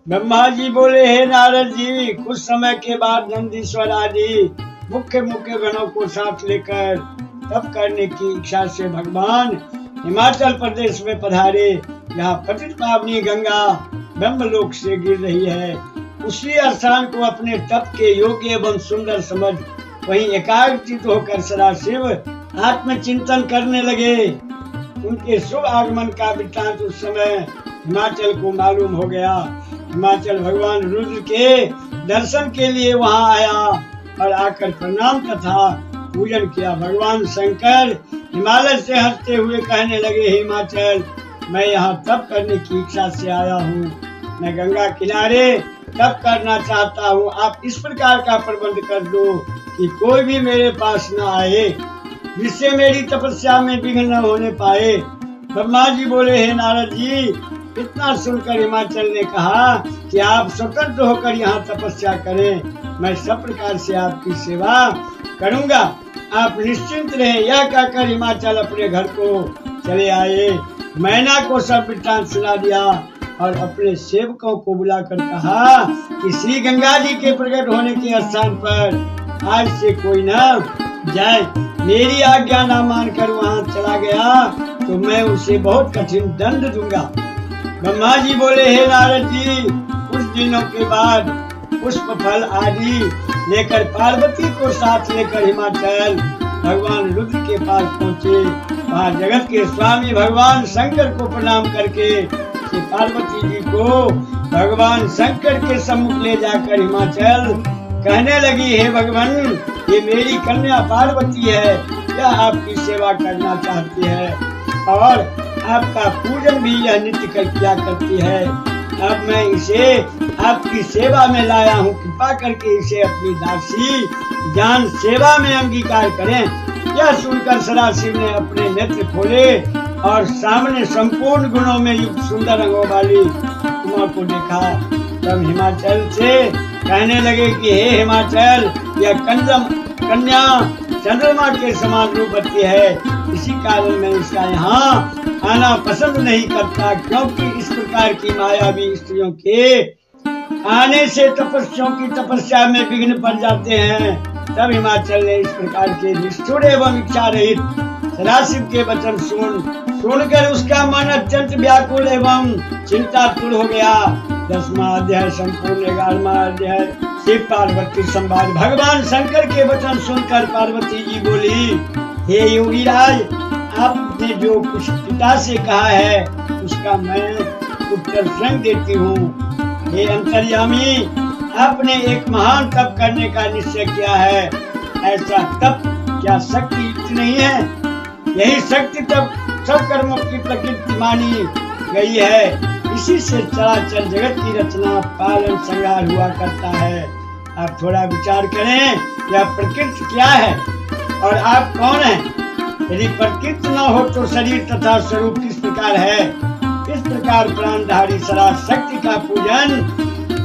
ब्रह्मा जी बोले, हे नारद जी, कुछ समय के बाद नंदीश्वर आदि मुख्य मुख्य गणों को साथ लेकर तप करने की इच्छा से भगवान हिमाचल प्रदेश में पधारे। यहाँ पतित पावनी गंगा ब्रह्मलोक से गिर रही है। उसी स्थान को अपने तप के योग्य एवं सुंदर समझ वहीं एकाग्रचित होकर सदाशिव आत्मचिंतन करने लगे। उनके शुभ आगमन का वृत्तांत उस समय हिमाचल को मालूम हो गया। हिमाचल भगवान रुद्र के दर्शन के लिए वहां आया और आकर प्रणाम तथा पूजन किया। भगवान शंकर हिमालय से हंसते हुए कहने लगे, हिमाचल, मैं यहाँ तप करने की इच्छा से आया हूँ। मैं गंगा किनारे तप करना चाहता हूँ। आप इस प्रकार का प्रबंध कर दो कि कोई भी मेरे पास न आए, जिससे मेरी तपस्या में विघ्न न होने पाए। ब्रह्मा जी बोले, हे नारद जी, इतना सुनकर हिमाचल ने कहा कि आप स्वतंत्र होकर यहाँ तपस्या करें। मैं सब प्रकार से आपकी सेवा करूँगा, आप निश्चिंत रहे। यह कहकर हिमाचल अपने घर को चले आए। मैना को सब वृत्तांत सुना दिया और अपने सेवकों को बुलाकर कहा कि श्री गंगा जी के प्रकट होने के स्थान पर आज से कोई न जाए। मेरी आज्ञा न मानकर वहाँ चला गया तो मैं उसे बहुत कठिन दंड दूंगा। ब्रह्मा जी बोले, हे नारद जी, कुछ दिनों के बाद पुष्प फल आदि लेकर पार्वती को साथ लेकर हिमाचल भगवान रुद्र के पास पहुँचे। वहाँ जगत के स्वामी भगवान शंकर को प्रणाम करके पार्वती जी को भगवान शंकर के सम्मुख ले जाकर हिमाचल कहने लगी, हे भगवान, ये मेरी कन्या पार्वती है। यह आपकी सेवा करना चाहती है और आपका पूजन भी यह नित्य किया करती है। अब मैं इसे आपकी सेवा में लाया हूँ। कृपा करके इसे अपनी दासी जान सेवा में अंगीकार करें। यह सुनकर सदाशिव ने अपने नेत्र खोले और सामने संपूर्ण गुणों में युक्त सुंदर रंगों वाली उमा को देखा। तब हिमाचल से कहने लगे कि हे हिमाचल, यह कन्या चंद्रमा के समान रूपवती है। इसी कारण मैं इसका यहाँ आना पसंद नहीं करता, क्योंकि इस प्रकार की मायावी स्त्रियों के आने से तपस्वियों की तपस्या में विघ्न पड़ जाते हैं। तब हिमाचल ने इस प्रकार के निष्ठुर एवं इच्छा रहित सदाशिव के वचन सुनकर उसका मन अत्यंत व्याकुल एवं चिंतातुर हो गया। 10वां अध्याय संपूर्ण। 11वां अध्याय शिव पार्वती संवाद। भगवान शंकर के वचन सुनकर पार्वती जी बोली, हे योगीराज, आपने जो कुछ पिता से कहा है उसका मैं उत्तर स्वयं देती हूँ। हे अंतर्यामी, आपने एक महान तप करने का निश्चय किया है। ऐसा तप क्या शक्ति युक्त नहीं है? यही शक्ति तप सब कर्मों की प्रकृति मानी गई है। इसी से चराचर जगत की रचना पालन संहार हुआ करता है। आप थोड़ा विचार करें, यह प्रकृति क्या है और आप कौन हैं? यदि प्रकृति न हो तो शरीर तथा स्वरूप किस प्रकार है? इस प्रकार प्राणधारी सदा शक्ति का पूजन,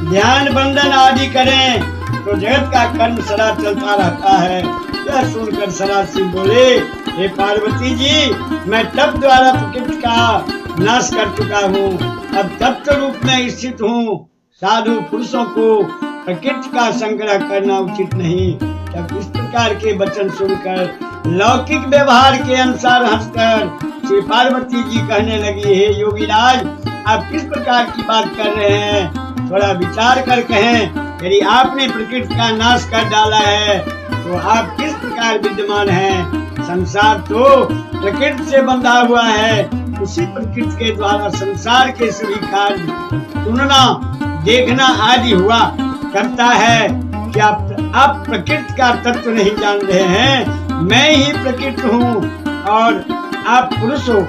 ध्यान, बंधन आदि करें तो जगत का कर्म सदा चलता रहता है। यह सुनकर सदाशिव बोले, हे पार्वती जी, मैं तप द्वारा प्रकृति का नाश कर चुका हूँ। अब तत्व रूप में स्थित हूँ। साधु पुरुषों को प्रकृति का संग्रह करना उचित नहीं। तब इस प्रकार के वचन सुनकर लौकिक व्यवहार के अनुसार हंसकर श्री पार्वती जी कहने लगी, हे योगीराज, आप किस प्रकार की बात कर रहे हैं? थोड़ा विचार कर कहें। यदि आपने प्रकृति का नाश कर डाला है तो आप किस प्रकार विद्यमान हैं? संसार तो प्रकृति से बंधा हुआ है। उसी प्रकृति के द्वारा संसार के सभी कार्य सुनना, देखना आदि हुआ करता है। क्या आप प्रकृति का तत्व नहीं जान रहे हैं? मैं ही प्रकृति हूँ और आप पुरुष हो।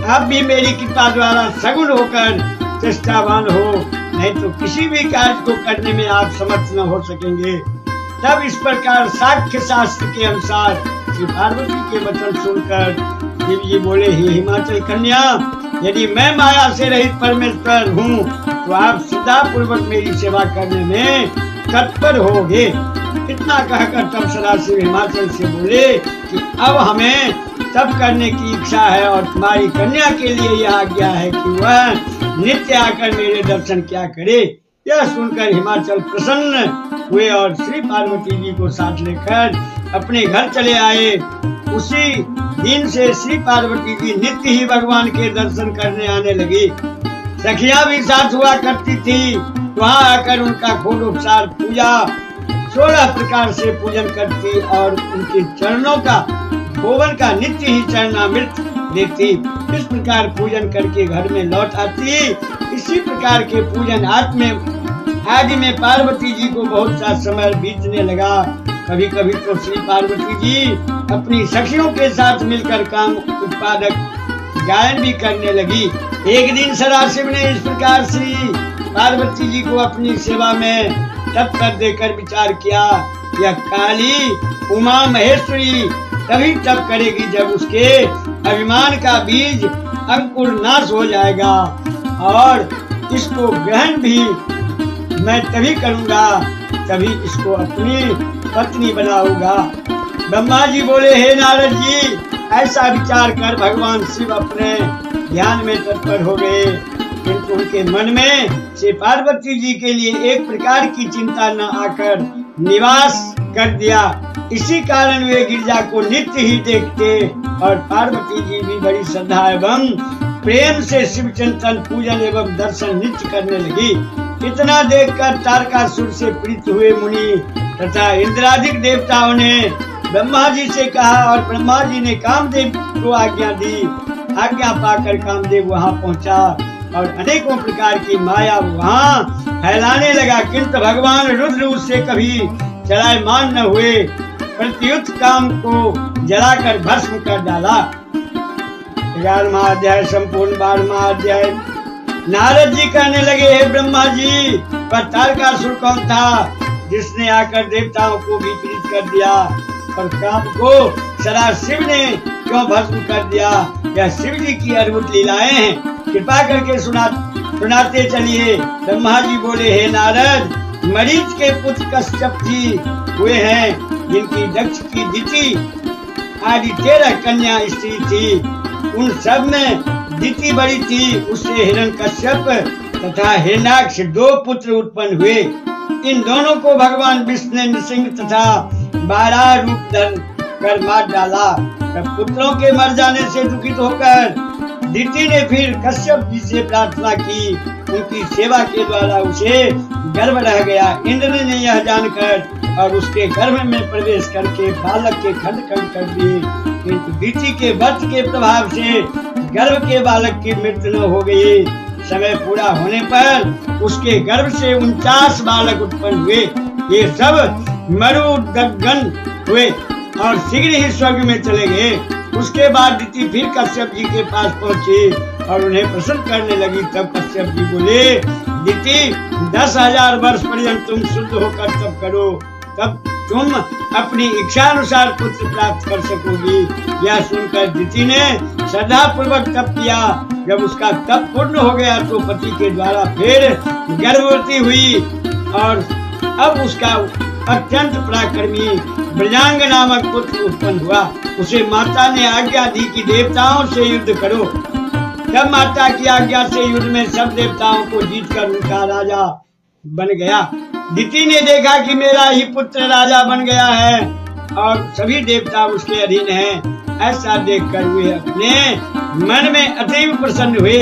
आप भी मेरी कृपा द्वारा सगुण होकर चेष्टावान हो, नहीं तो किसी भी कार्य को करने में आप समर्थ न हो सकेंगे। तब इस प्रकार साक्ष्य शास्त्र के अनुसार श्री पार्वती के वचन सुनकर शिव जी बोले, हे हिमाचल कन्या, यदि मैं माया से रहित परमेश्वर हूँ तो आप सदा पूर्वक मेरी सेवा करने में तत्पर होगे। इतना कहकर तब सदाशिव हिमाचल से बोले कि अब हमें तप करने की इच्छा है और तुम्हारी कन्या के लिए यह आज्ञा है कि वह नित्य आकर मेरे दर्शन क्या करे। यह सुनकर हिमाचल प्रसन्न हुए और श्री पार्वती जी को साथ लेकर अपने घर चले आए। उसी दिन से श्री पार्वती जी नित्य ही भगवान के दर्शन करने आने लगी। सखियां भी साथ हुआ करती थी, वहां आकर उनका खोडोपचार पूजा 16 प्रकार से पूजन करती और उनके चरणों का भोवन का नित्य ही चरणामृत देती। इस प्रकार पूजन करके घर में लौट आती। इसी प्रकार के पूजन आदि में पार्वती जी को बहुत सा समय बीतने लगा। कभी कभी तो श्री पार्वती जी अपनी सखियों के साथ मिलकर काम उत्पादक गायन भी करने लगी। एक दिन सदाशिव ने इस प्रकार श्री पार्वती जी को अपनी सेवा में तत्पर देकर विचार किया, यह काली उमा महेश्वरी तभी तप करेगी जब उसके अभिमान का बीज अंकुर नाश हो जाएगा, और इसको ग्रहण भी मैं तभी करूंगा, तभी इसको अपनी पत्नी बनाऊंगा। ब्रह्मा जी बोले, हे नारद जी, ऐसा विचार कर भगवान शिव अपने ध्यान में तत्पर हो गए, किंतु उनके मन में श्री पार्वती जी के लिए एक प्रकार की चिंता न आकर निवास कर दिया। इसी कारण वे गिरजा को नित्य ही देखते और पार्वती जी भी बड़ी श्रद्धा एवं प्रेम से शिव चिंतन पूजन एवं दर्शन नित्य करने लगी। इतना देखकर तारकासुर से प्रीत हुए मुनि तथा इंद्रादिक देवताओं ने ब्रह्मा जी से कहा और ब्रह्मा जी ने कामदेव को आज्ञा दी। आज्ञा पाकर कामदेव वहां पहुंचा और अनेकों प्रकार की माया वहां फैलाने लगा, किंतु भगवान रुद्र उससे कभी चलायमान न हुए, प्रत्युत काम को जलाकर भस्म कर डाला। 11वां अध्याय संपूर्ण। 12वां अध्याय। नारद जी कहने लगे, हे ब्रह्मा जी, पर तारकासुर कौन था जिसने आकर देवताओं को विपरीत कर दिया और काम को सदाशिव ने क्यों भस्म कर दिया? यह शिव जी की अद्भुत लीलाएं हैं, कृपा करके सुनाते चलिए। ब्रह्मा जी बोले, हे नारद, मरीच के पुत्र कश्यप जी हुए हैं, जिनकी दक्ष की दिति आदि 13 कन्या स्त्री थी। उन सब में दिति बड़ी थी, उससे हिरण्यकश्यप तथा हिरण्याक्ष 2 पुत्र उत्पन्न हुए। इन दोनों को भगवान विष्णु ने नृसिंह तथा 12 रूप धर कर मार डाला। तब पुत्रों के मर जाने से दुखित होकर दिति ने फिर कश्यप जी से प्रार्थना की। उनकी सेवा के द्वारा उसे गर्भ रह गया। इंद्र ने यह जानकर और उसके गर्भ में प्रवेश करके बालक के खंड खंड कर दिए, किंतु दिति के व्रत के प्रभाव से गर्भ के बालक की मृत्यु न हो गई। समय पूरा होने पर उसके गर्भ से 49 बालक उत्पन्न हुए। ये सब मरुदगन हुए और शीघ्र ही स्वर्ग में चले गए। उसके बाद दिति फिर कश्यप जी के पास पहुंची और उन्हें प्रसन्न करने लगी। तब कश्यप जी बोले, दिति 10,000 वर्ष पर्यंत तुम शुद्ध होकर तप करो, तब तुम अपनी इच्छा अनुसार पुत्र प्राप्त कर सकोगी। यह सुनकर दिति ने श्रद्धा पूर्वक तप किया। जब उसका तप पूर्ण हो गया तो पति के द्वारा फिर गर्भवती हुई और अब उसका अत्यंत पराक्रमी ब्रजांग नामक पुत्र उत्पन्न हुआ। उसे माता ने आज्ञा दी कि देवताओं से युद्ध करो। तब माता की आज्ञा से युद्ध में सब देवताओं को जीतकर उनका राजा बन गया। दिति ने देखा कि मेरा ही पुत्र राजा बन गया है और सभी देवता उसके अधीन हैं। ऐसा देखकर वे अपने मन में अतीव प्रसन्न हुए।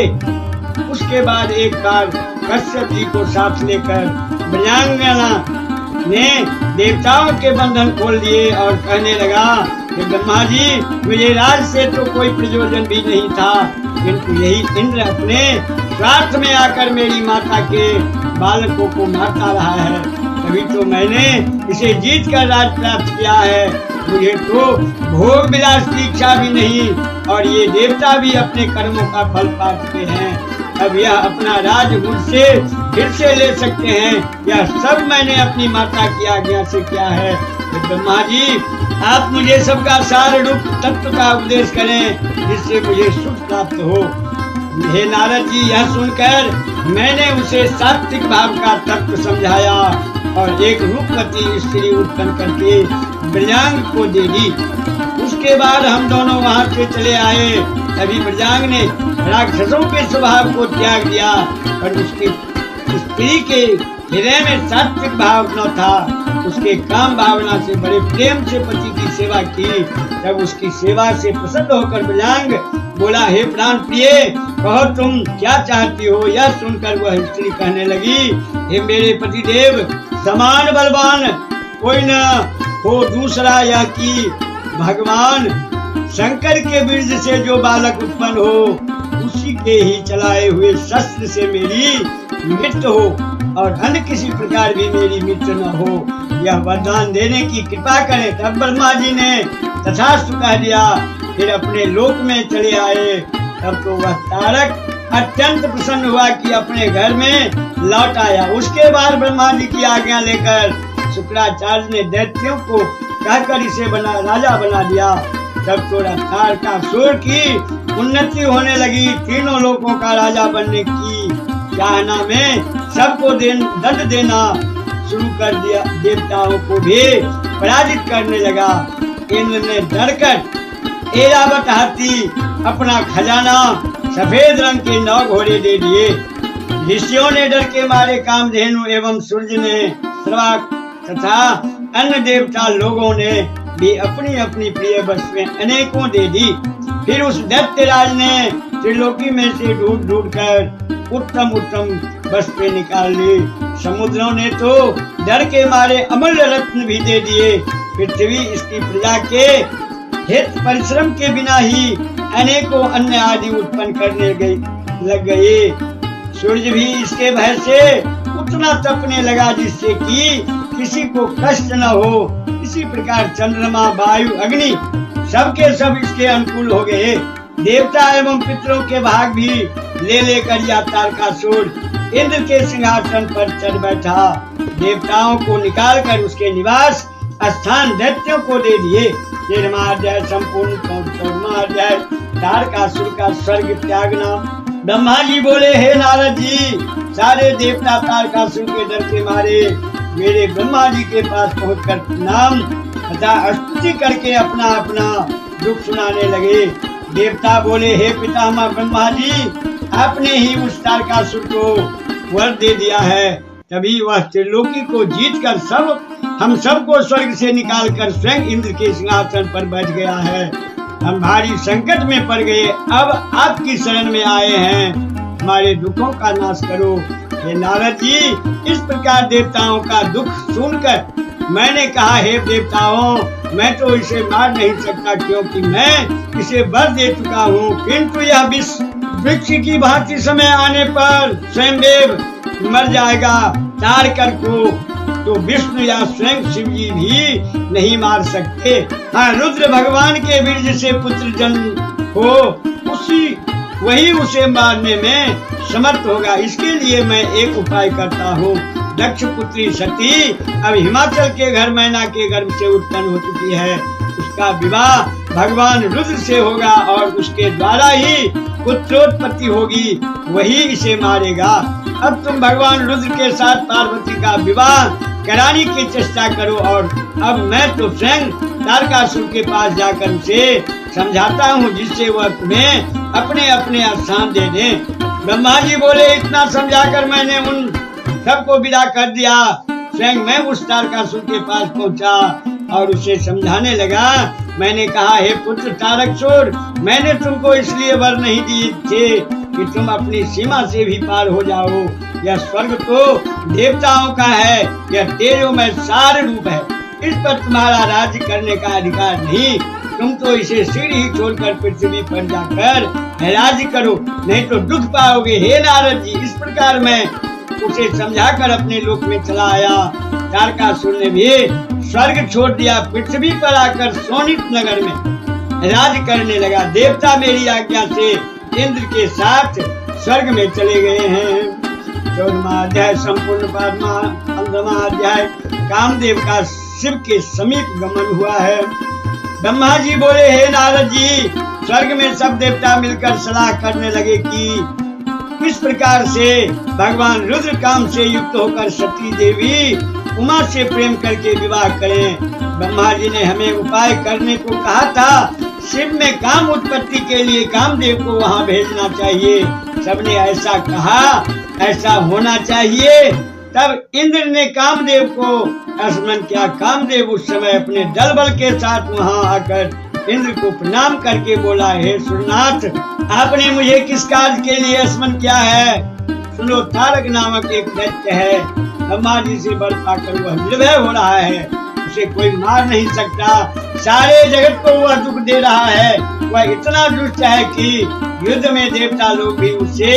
उसके बाद एक बार कश्यप जी को साथ लेकर ब्रजांगना ने देवताओं के बंधन खोल दिए और कहने लगा कि ब्रह्मा जी, मुझे राज से तो कोई प्रयोजन भी नहीं था, किंतु यही इंद्र अपने स्वार्थ में आकर मेरी माता के बालकों को मारता रहा है, तभी तो मैंने इसे जीत कर राज प्राप्त किया है। मुझे तो भोग विलास की इच्छा भी नहीं और ये देवता भी अपने कर्मों का फल पा चुके हैं। अब यह अपना राज मुझसे फिर से ले सकते हैं। यह सब मैंने अपनी माता की आज्ञा से किया है। तो ब्रह्मा जी, आप मुझे सबका सार रूप तत्व का उपदेश करें, जिससे मुझे सुख प्राप्त हो। हे नारद जी, यह सुनकर मैंने उसे सात्विक भाव का तत्व समझाया और एक रूपवती स्त्री उत्पन्न करके ब्रजांग को दे दी। उसके बाद हम दोनों वहां से चले आए। तभी ब्रजांग ने राक्षसों के स्वभाव को त्याग दिया और उसकी स्त्री के हृदय में सात्विक भावना था, उसके काम भावना से बड़े प्रेम से पति की सेवा की। तब उसकी सेवा से प्रसन्न होकर बजरंग बोला, हे प्राण प्रिय, कहो तुम क्या चाहती हो। यह सुनकर वह स्त्री कहने लगी, हे मेरे पति देव, समान बलवान कोई न हो दूसरा, यह कि भगवान शंकर के बीज से जो बालक उत्पन्न हो उसी के ही चलाए हुए शस्त्र से मेरी मृत्यु हो और अन्य किसी प्रकार भी मेरी मृत्यु न हो, यह वरदान देने की कृपा करें। तब ब्रह्मा जी ने तथास्तु कह दिया, फिर अपने लोक में चले आए। तब तो वह तारक अत्यंत प्रसन्न हुआ कि अपने घर में लौट आया। उसके बाद ब्रह्मा जी की आज्ञा लेकर शुक्राचार्य ने दैत्यों को कहकर इसे राजा बना दिया। तब तो तारकासुर की उन्नति होने लगी। तीनों लोकों का राजा बनने की चाहना में सबको दंड देना शुरू कर दिया। देवताओं को भी पराजित करने लगा। इंद्र ने डरकर ऐरावत हाथी, अपना खजाना, सफेद रंग के 9 घोड़े दे दिए। ऋषियों ने डर के मारे कामधेनु एवं सूर्य ने, सर्वाक तथा अन्य देवता लोगों ने भी अपनी अपनी प्रिय वस्तुएं अनेकों दे दी। फिर उस दैत्यराज ने त्रिलोकी में से ढूंढ ढूंढ कर उत्तम उत्तम वस्तुएं निकाल ली। समुद्रों ने तो डर के मारे अमूल्य रत्न भी दे दिए। पृथ्वी इसकी प्रजा के हित परिश्रम के बिना ही अनेकों अन्य आदि उत्पन्न करने लग गए। सूर्य भी इसके भय से उतना तपने लगा जिससे कि किसी को कष्ट न हो। इसी प्रकार चंद्रमा, वायु, अग्नि सबके सब इसके अनुकूल हो गए। देवता एवं पितरों के भाग भी ले लेकर यह तारकासुर इंद्र के सिंहासन पर चढ़ बैठा। देवताओं को निकाल कर उसके निवास स्थान दैत्यों को दे दिए। 13वां अध्याय संपूर्ण। 14वां अध्याय तारकासुर का स्वर्ग त्यागना। ब्रह्मा जी बोले, हे नारद जी, सारे देवता तारकासुर के डर के मारे मेरे ब्रह्मा जी के पास पहुंचकर नाम तथा स्तुति करके अपना अपना दुख सुनाने लगे। देवता बोले, हे पितामह ब्रह्मा जी, आपने ही उस तारकासुर को वर दे दिया है, तभी वह त्रिलोकी को जीतकर हम सबको स्वर्ग से निकालकर स्वयं इंद्र के सिंहासन पर बैठ गया है। हम भारी संकट में पड़ गए, अब आपकी शरण में आए हैं, हमारे दुखों का नाश करो। हे नारद जी, इस प्रकार देवताओं का दुख सुनकर मैंने कहा, हे देवताओं, मैं तो इसे मार नहीं सकता क्योंकि मैं इसे वर दे चुका हूँ, किंतु यह वृक्ष की भांति समय आने पर स्वयंदेव मर जाएगा। तारकर को तो विष्णु या स्वयं शिव जी भी नहीं मार सकते। हाँ, रुद्र भगवान के बीज से पुत्र जन्म हो वही उसे मारने में समर्थ होगा। इसके लिए मैं एक उपाय करता हूँ। दक्ष पुत्री सती अब हिमाचल के घर मैना के गर्भ से उत्पन्न हो चुकी है। उसका विवाह भगवान रुद्र से होगा और उसके द्वारा ही पुत्रोत्पत्ति होगी, वही इसे मारेगा। अब तुम भगवान रुद्र के साथ पार्वती का विवाह कराने की चेष्टा करो और अब मैं तो स्वयं तारकासुर के पास जाकर उसे समझाता हूँ, जिससे वह तुम्हें अपने अपने स्थान दे दे। ब्रह्मा जी बोले, इतना समझाकर मैंने उन सबको विदा कर दिया। स्वयं मैं उस तारकासुर के पास पहुँचा और उसे समझाने लगा। मैंने कहा, हे पुत्र तारकासुर, मैंने तुमको इसलिए वर नहीं दिए थे कि तुम अपनी सीमा से भी पार हो जाओ। यह स्वर्ग तो देवताओं का है, यह तेजोमय सार रूप है, इस पर तुम्हारा राज्य करने का अधिकार नहीं। तुम तो इसे सीढ़ी ही छोड़कर पृथ्वी पर जाकर राज्य करो, नहीं तो दुख पाओगे। हे नारद जी, इस प्रकार मैं उसे समझाकर अपने लोक में चला आया। तारकासुर ने भी स्वर्ग छोड़ दिया, पृथ्वी पर आकर सोनित नगर में राज करने लगा। देवता मेरी आज्ञा से इंद्र के साथ स्वर्ग में चले गए हैं। 14वां अध्याय संपूर्ण। 15वां अध्याय कामदेव का शिव के समीप गमन हुआ है। ब्रह्मा जी बोले, हे नारद जी, स्वर्ग में सब देवता मिलकर सलाह करने लगे कि किस प्रकार से भगवान रुद्र काम से युक्त होकर सती देवी उमा से प्रेम करके विवाह करें। ब्रह्मा जी ने हमें उपाय करने को कहा था। शिव में काम उत्पत्ति के लिए कामदेव को वहाँ भेजना चाहिए। सबने ऐसा कहा, ऐसा होना चाहिए। तब इंद्र ने कामदेव को स्मरण किया। कामदेव उस समय अपने दल बल के साथ वहां आकर इंद्र को प्रणाम करके बोला, हे सुरनाथ, आपने मुझे किस कार्य के लिए स्मरण किया है? सुनो, तारक नामक एक दैत्य है, ब्रह्मा जी से बल पाकर वह निर्भय हो रहा है, उसे कोई मार नहीं सकता, सारे जगत को वह दुख दे रहा है, वह इतना दुष्ट है कि युद्ध में देवता लोग भी उससे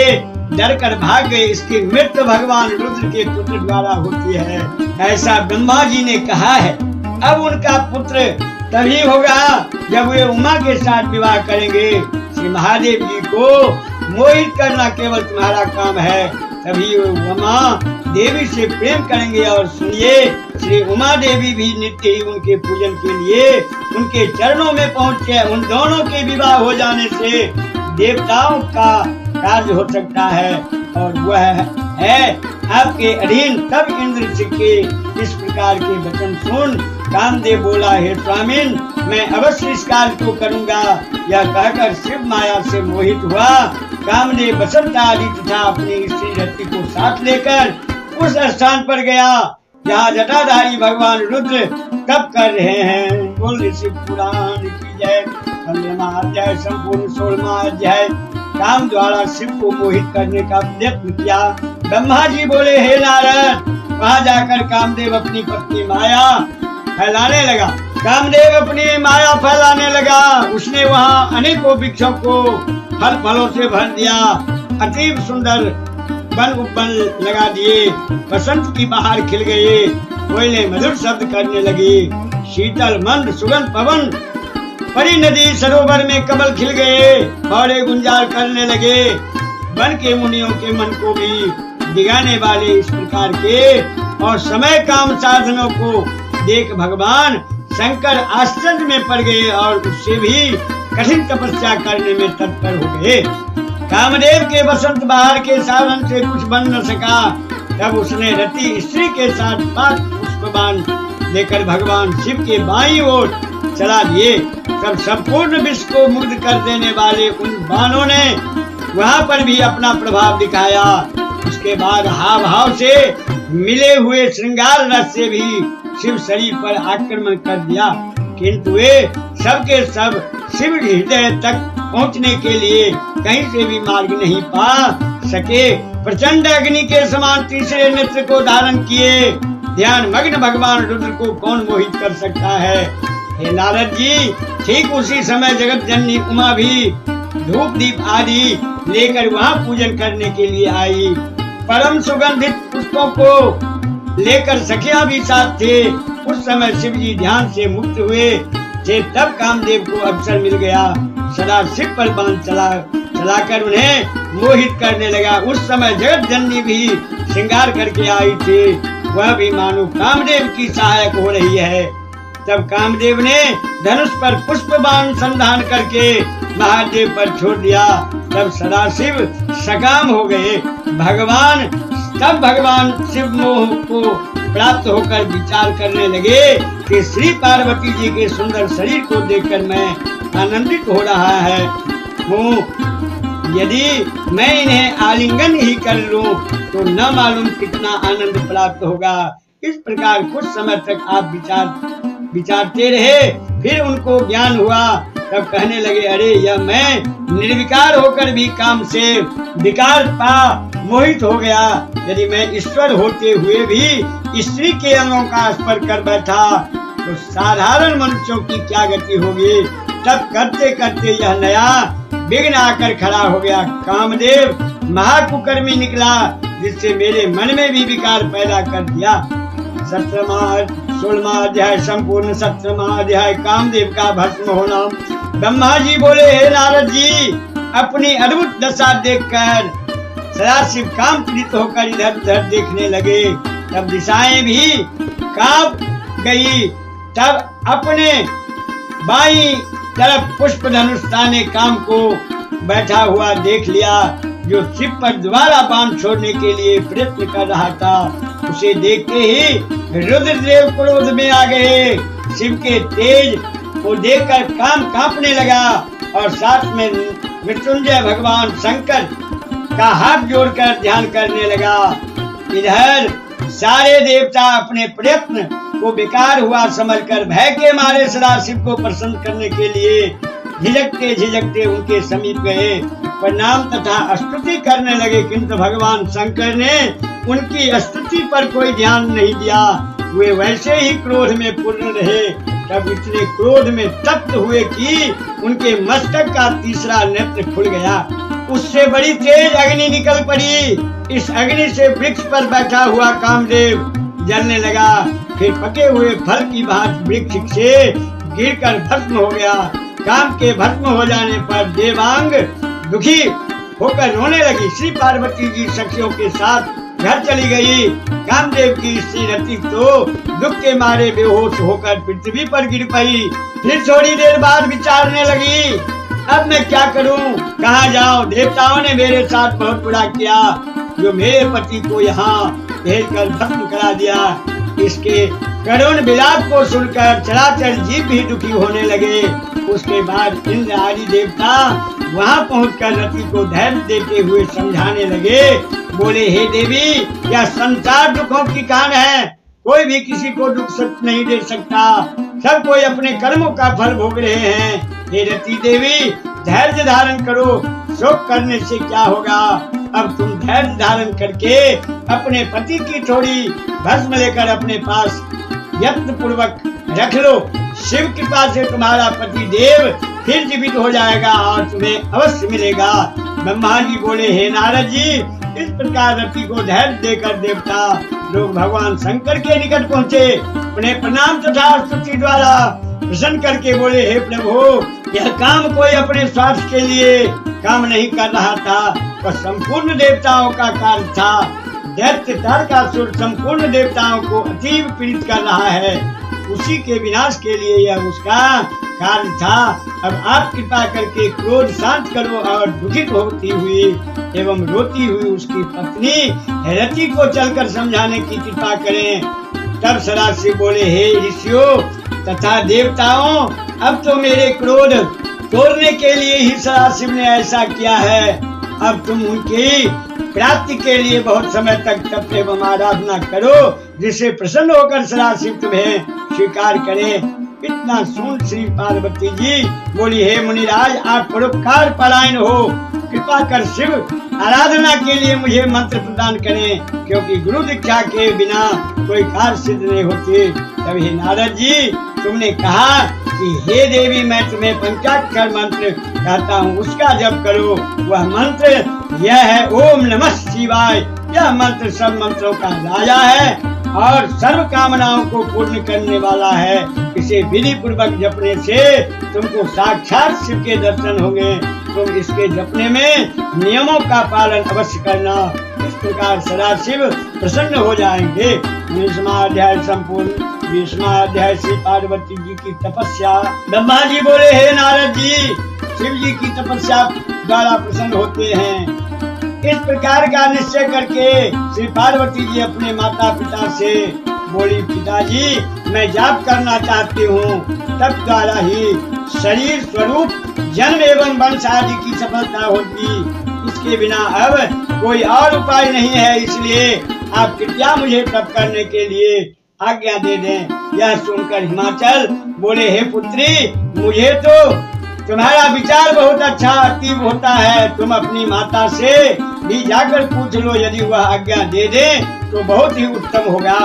डर कर भाग गए। इसकी मृत्यु भगवान रुद्र के पुत्र द्वारा होती है, ऐसा ब्रह्मा जी ने कहा है। अब उनका पुत्र तभी होगा जब वे उमा के साथ विवाह करेंगे। श्री महादेव जी को मोहित करना केवल तुम्हारा काम है, तभी वे उमा देवी से प्रेम करेंगे। और सुनिए, श्री उमा देवी भी नित्य ही उनके पूजन के लिए उनके चरणों में पहुँचे। उन दोनों के विवाह हो जाने से देवताओं का कार्य हो सकता है और वह है आपके अधीन। तब इंद्र जी के इस प्रकार के वचन सुन कामदेव बोला, हे स्वामिन, मैं अवश्य इस कार्य को करूंगा। यह कहकर शिव माया से मोहित हुआ कामदेव बसंत आदि तथा अपनी स्त्री रति को साथ लेकर उस स्थान पर गया जहाँ जटाधारी भगवान रुद्र तप कर रहे हैं। बोल शिव पुराण की जय। 15वां अध्याय संपूर्ण 16वां अध्याय। काम द्वारा शिव को मोहित करने का प्रयत्न किया। ब्रह्मा जी बोले, हे नारद, वहां जाकर कामदेव अपनी पत्नी माया फैलाने लगा। कामदेव अपनी माया फैलाने लगा। उसने वहां अनेकों वृक्षों को फल फलों से भर दिया। अतीब सुंदर वन उपवन लगा दिए। बसंत की बहार खिल गई। कोयले मधुर शब्द करने लगी। शीतल मंद सुगंध पवन परी नदी सरोवर में कमल खिल गए। फौरे गुंजार करने लगे। वन के मुनियों के मन को भी दिगाने वाले इस प्रकार के और समय काम साधनों को देख भगवान शंकर आश्चर्य में पड़ गए और उससे भी कठिन तपस्या करने में तत्पर हो गए। कामदेव के बसंत बहार के साधन से कुछ बन न सका। तब उसने रति स्त्री के साथ 5 पुष्पबाण लेकर भगवान शिव के बाईं ओर चला दिए। तब संपूर्ण विश्व को मुग्ध कर देने वाले उन बाणों ने वहां पर भी अपना प्रभाव दिखाया। उसके बाद हाव भाव से मिले हुए श्रृंगार रस से भी शिव शरीर पर आक्रमण कर दिया, किंतु वे सबके सब शिव हृदय तक पहुंचने के लिए कहीं से भी मार्ग नहीं पा सके। प्रचंड अग्नि के समान तीसरे नेत्र को धारण किए ध्यान मग्न भगवान रुद्र को कौन मोहित कर सकता है? हे नारद जी, ठीक उसी समय जगत जननी उमा भी धूप दीप आदि लेकर वहां पूजन करने के लिए आई। परम सुगंधित पुष्पों को लेकर सखियां भी साथ थे। उस समय शिव जी ध्यान से मुक्त हुए थे। तब कामदेव को अवसर मिल गया। सदा शिव पर बाण चलाकर उन्हें मोहित करने लगा। उस समय जगत जननी भी श्रृंगार करके आई थी। वह भी मानो कामदेव की सहायक हो रही है। तब कामदेव ने धनुष पर पुष्प बाण संधान करके महादेव पर छोड़ दिया। तब सदाशिव सकाम हो गए। भगवान शिव मोह को प्राप्त होकर विचार करने लगे कि श्री पार्वती जी के सुंदर शरीर को देखकर मैं आनंदित हो रहा है हूँ। यदि मैं इन्हें आलिंगन ही कर लूं तो न मालूम कितना आनंद प्राप्त होगा। इस प्रकार कुछ समय तक आप विचारते रहे। फिर उनको ज्ञान हुआ। तब कहने लगे, अरे यह मैं निर्विकार होकर भी काम से विकार पा मोहित हो गया। यदि मैं ईश्वर होते हुए भी स्त्री के अंगों का स्पर्श कर बैठा तो साधारण मनुष्यों की क्या गति होगी। तब करते करते यह नया विघ्न आकर खड़ा हो गया। कामदेव महाकुकर्मी निकला, जिससे मेरे मन में भी विकार पैदा कर दिया। 16वां अध्याय संपूर्ण 17वां अध्याय। कामदेव का भस्म होना। ब्रह्मा जी बोले, हे नारद जी, अपनी अद्भुत दशा देखकर सदाशिव काम पीड़ित होकर इधर उधर देखने लगे। तब दिशाएं भी कांप गई। तब अपने बाईं तरफ पुष्प धनुष ताने काम को बैठा हुआ देख लिया, जो शिव पर दोबारा बाण छोड़ने के लिए प्रयत्न कर रहा था। उसे देखते ही रुद्रदेव क्रोध में आ गए। शिव के तेज को देखकर काम कांपने लगा और साथ में मृत्युंजय भगवान शंकर का हाथ जोड़कर ध्यान करने लगा। इधर सारे देवता अपने प्रयत्न को बेकार हुआ समझकर भय के मारे सदाशिव को प्रसन्न करने के लिए झिझकते झिझकते उनके समीप गए, प्रणाम तथा स्तुति करने लगे। किंतु भगवान शंकर ने उनकी स्तुति पर कोई ध्यान नहीं दिया। वे वैसे ही क्रोध में पूर्ण रहे। तब इतने क्रोध में तप्त हुए कि उनके मस्तक का तीसरा नेत्र खुल गया। उससे बड़ी तेज अग्नि निकल पड़ी। इस अग्नि से वृक्ष पर बैठा हुआ कामदेव जलने लगा। फिर पके हुए फल की भांति वृक्ष से गिरकर भस्म हो गया। काम के भस्म हो जाने पर देवांग दुखी होकर रोने लगी। श्री पार्वती जी सखियों के साथ घर चली गई। कामदेव की स्त्री रति तो दुख के मारे बेहोश होकर पृथ्वी पर गिर पड़ी। फिर थोड़ी देर बाद विचारने लगी, अब मैं क्या करूं, कहाँ जाऊं? देवताओं ने मेरे साथ बहुत बुरा किया, जो मेरे पति को यहाँ भेजकर भस्म करा दिया। इसके करुण विलाप को सुनकर चराचर जीव भी दुखी होने लगे। उसके बाद इंद्र आदि देवता वहां पहुंचकर रति को धैर्य देते हुए समझाने लगे। बोले, हे देवी, यह संसार दुखों की कान है। कोई भी किसी को दुख नहीं दे सकता। सब कोई अपने कर्मों का फल भोग रहे हैं। हे रति देवी, धैर्य धारण करो। शोक करने से क्या होगा? अब तुम धैर्य धारण करके अपने पति की थोड़ी भस्म लेकर अपने पास यत्न पूर्वक रख लो। शिव कृपा से तुम्हारा पति देव फिर जीवित हो जाएगा और तुम्हें अवश्य मिलेगा। ब्रह्मा जी बोले, हे नारद जी, इस प्रकार रति को धैर्य देकर देवता लोग भगवान शंकर के निकट पहुँचे। उन्हें प्रणाम तथा स्तुति द्वारा प्रसन्न करके बोले, हे प्रभु, यह काम कोई अपने स्वार्थ के लिए काम नहीं कर रहा था, वह संपूर्ण देवताओं का कार्य था। दैत्य तारकासुर संपूर्ण देवताओं को अतीव पीड़ित कर रहा है। उसी के विनाश के लिए यह उसका कार्य था। अब आप कृपा करके क्रोध शांत करो और दुखित होती हुई एवं रोती हुई उसकी पत्नी रति को चलकर समझाने की कृपा करें। तब सदाशिव बोले, हे ऋषियों तथा देवताओं, अब तो मेरे क्रोध तोड़ने के लिए ही सदाशिव ने ऐसा किया है। अब तुम उनकी प्राप्ति के लिए बहुत समय तक तप एवं आराधना करो, जिससे प्रसन्न होकर सदाशिव तुम्हें स्वीकार करें। इतना सुन श्री पार्वती जी बोली, हे मुनिराज, आप परोपकार परायण हो, कृपा कर शिव आराधना के लिए मुझे मंत्र प्रदान करें, क्योंकि गुरु दीक्षा के बिना कोई कार्य सिद्ध नहीं होती। तब हे नारद जी, तुमने कहा कि हे देवी, मैं तुम्हें पंचाक्षर मंत्र कहता हूँ, उसका जप करो। वह मंत्र यह है, ओम नमः शिवाय। यह मंत्र सब मंत्रों का राजा है और सर्व कामनाओं को पूर्ण करने वाला है। इसे विधि पूर्वक जपने से तुमको साक्षात शिव के दर्शन होंगे। तुम इसके जपने में नियमों का पालन अवश्य करना। इस प्रकार सदाशिव प्रसन्न हो जाएंगे। 19वां अध्याय संपूर्ण। 20वां अध्याय श्री पार्वती जी की तपस्या। ब्रह्मा जी बोले, हे नारद जी, शिव जी की तपस्या द्वारा प्रसन्न होते हैं। इस प्रकार का निश्चय करके श्री पार्वती जी अपने माता पिता से बोली, पिताजी, मैं जाप करना चाहती हूँ। तब द्वारा ही शरीर स्वरूप जन्म एवं वंश आदि की सफलता होगी। इसके बिना अब कोई और उपाय नहीं है। इसलिए आप कृपया मुझे तप करने के लिए आज्ञा दे दें। यह सुनकर हिमाचल बोले, हे पुत्री, मुझे तो तुम्हारा विचार बहुत अच्छा अतीब होता है। तुम अपनी माता से भी जाकर पूछ लो, यदि वह आज्ञा दे दे तो बहुत ही उत्तम होगा।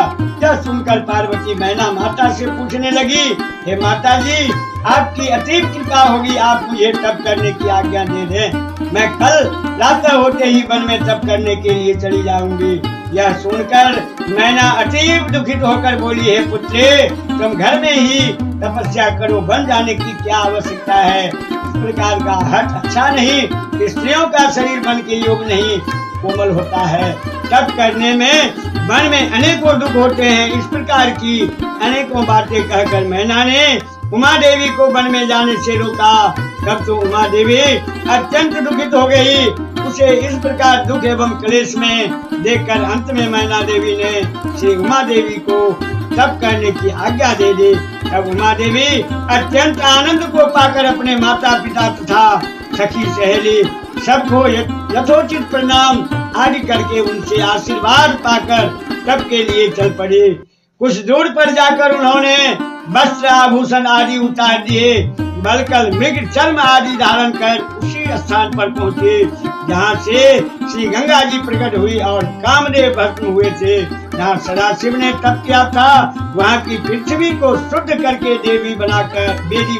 यह सुनकर पार्वती मैना माता से पूछने लगी, हे माता जी, आपकी अतीब कृपा होगी, आप मुझे तप करने की आज्ञा दे दें। मैं कल रात होते ही वन में तप करने के लिए चली जाऊंगी। यह सुनकर मैना अतीब दुखित होकर बोली, हे पुत्री, तुम घर में ही तपस्या करो, वन जाने की क्या आवश्यकता है। इस प्रकार का हठ अच्छा नहीं। स्त्रियों का शरीर वन के योग नहीं कोमल होता है। तप करने में वन में अनेकों दुख होते हैं। इस प्रकार की अनेकों बातें कहकर मैना ने उमा देवी को वन में जाने से रोका। तब तो उमा देवी अत्यंत दुखित हो गई। उसे इस प्रकार दुख एवं क्लेश में देखकर अंत में मैना देवी ने श्री उमा देवी को तप करने की आज्ञा दे दी। तब उमा देवी अत्यंत आनंद को पाकर अपने माता पिता तथा सखी सहेली सबको यथोचित प्रणाम आदि करके उनसे आशीर्वाद पाकर तप के लिए चल पड़े। कुछ दूर पर जाकर उन्होंने वस्त्र आभूषण आदि उतार दिए, बलकल मृग चर्म आदि धारण कर उसी स्थान पर पहुंचे जहाँ से श्री गंगा जी प्रकट हुई और कामदेव भस्म हुए थे। जहाँ सदाशिव ने तप किया था, वहाँ की पृथ्वी को शुद्ध करके वेदी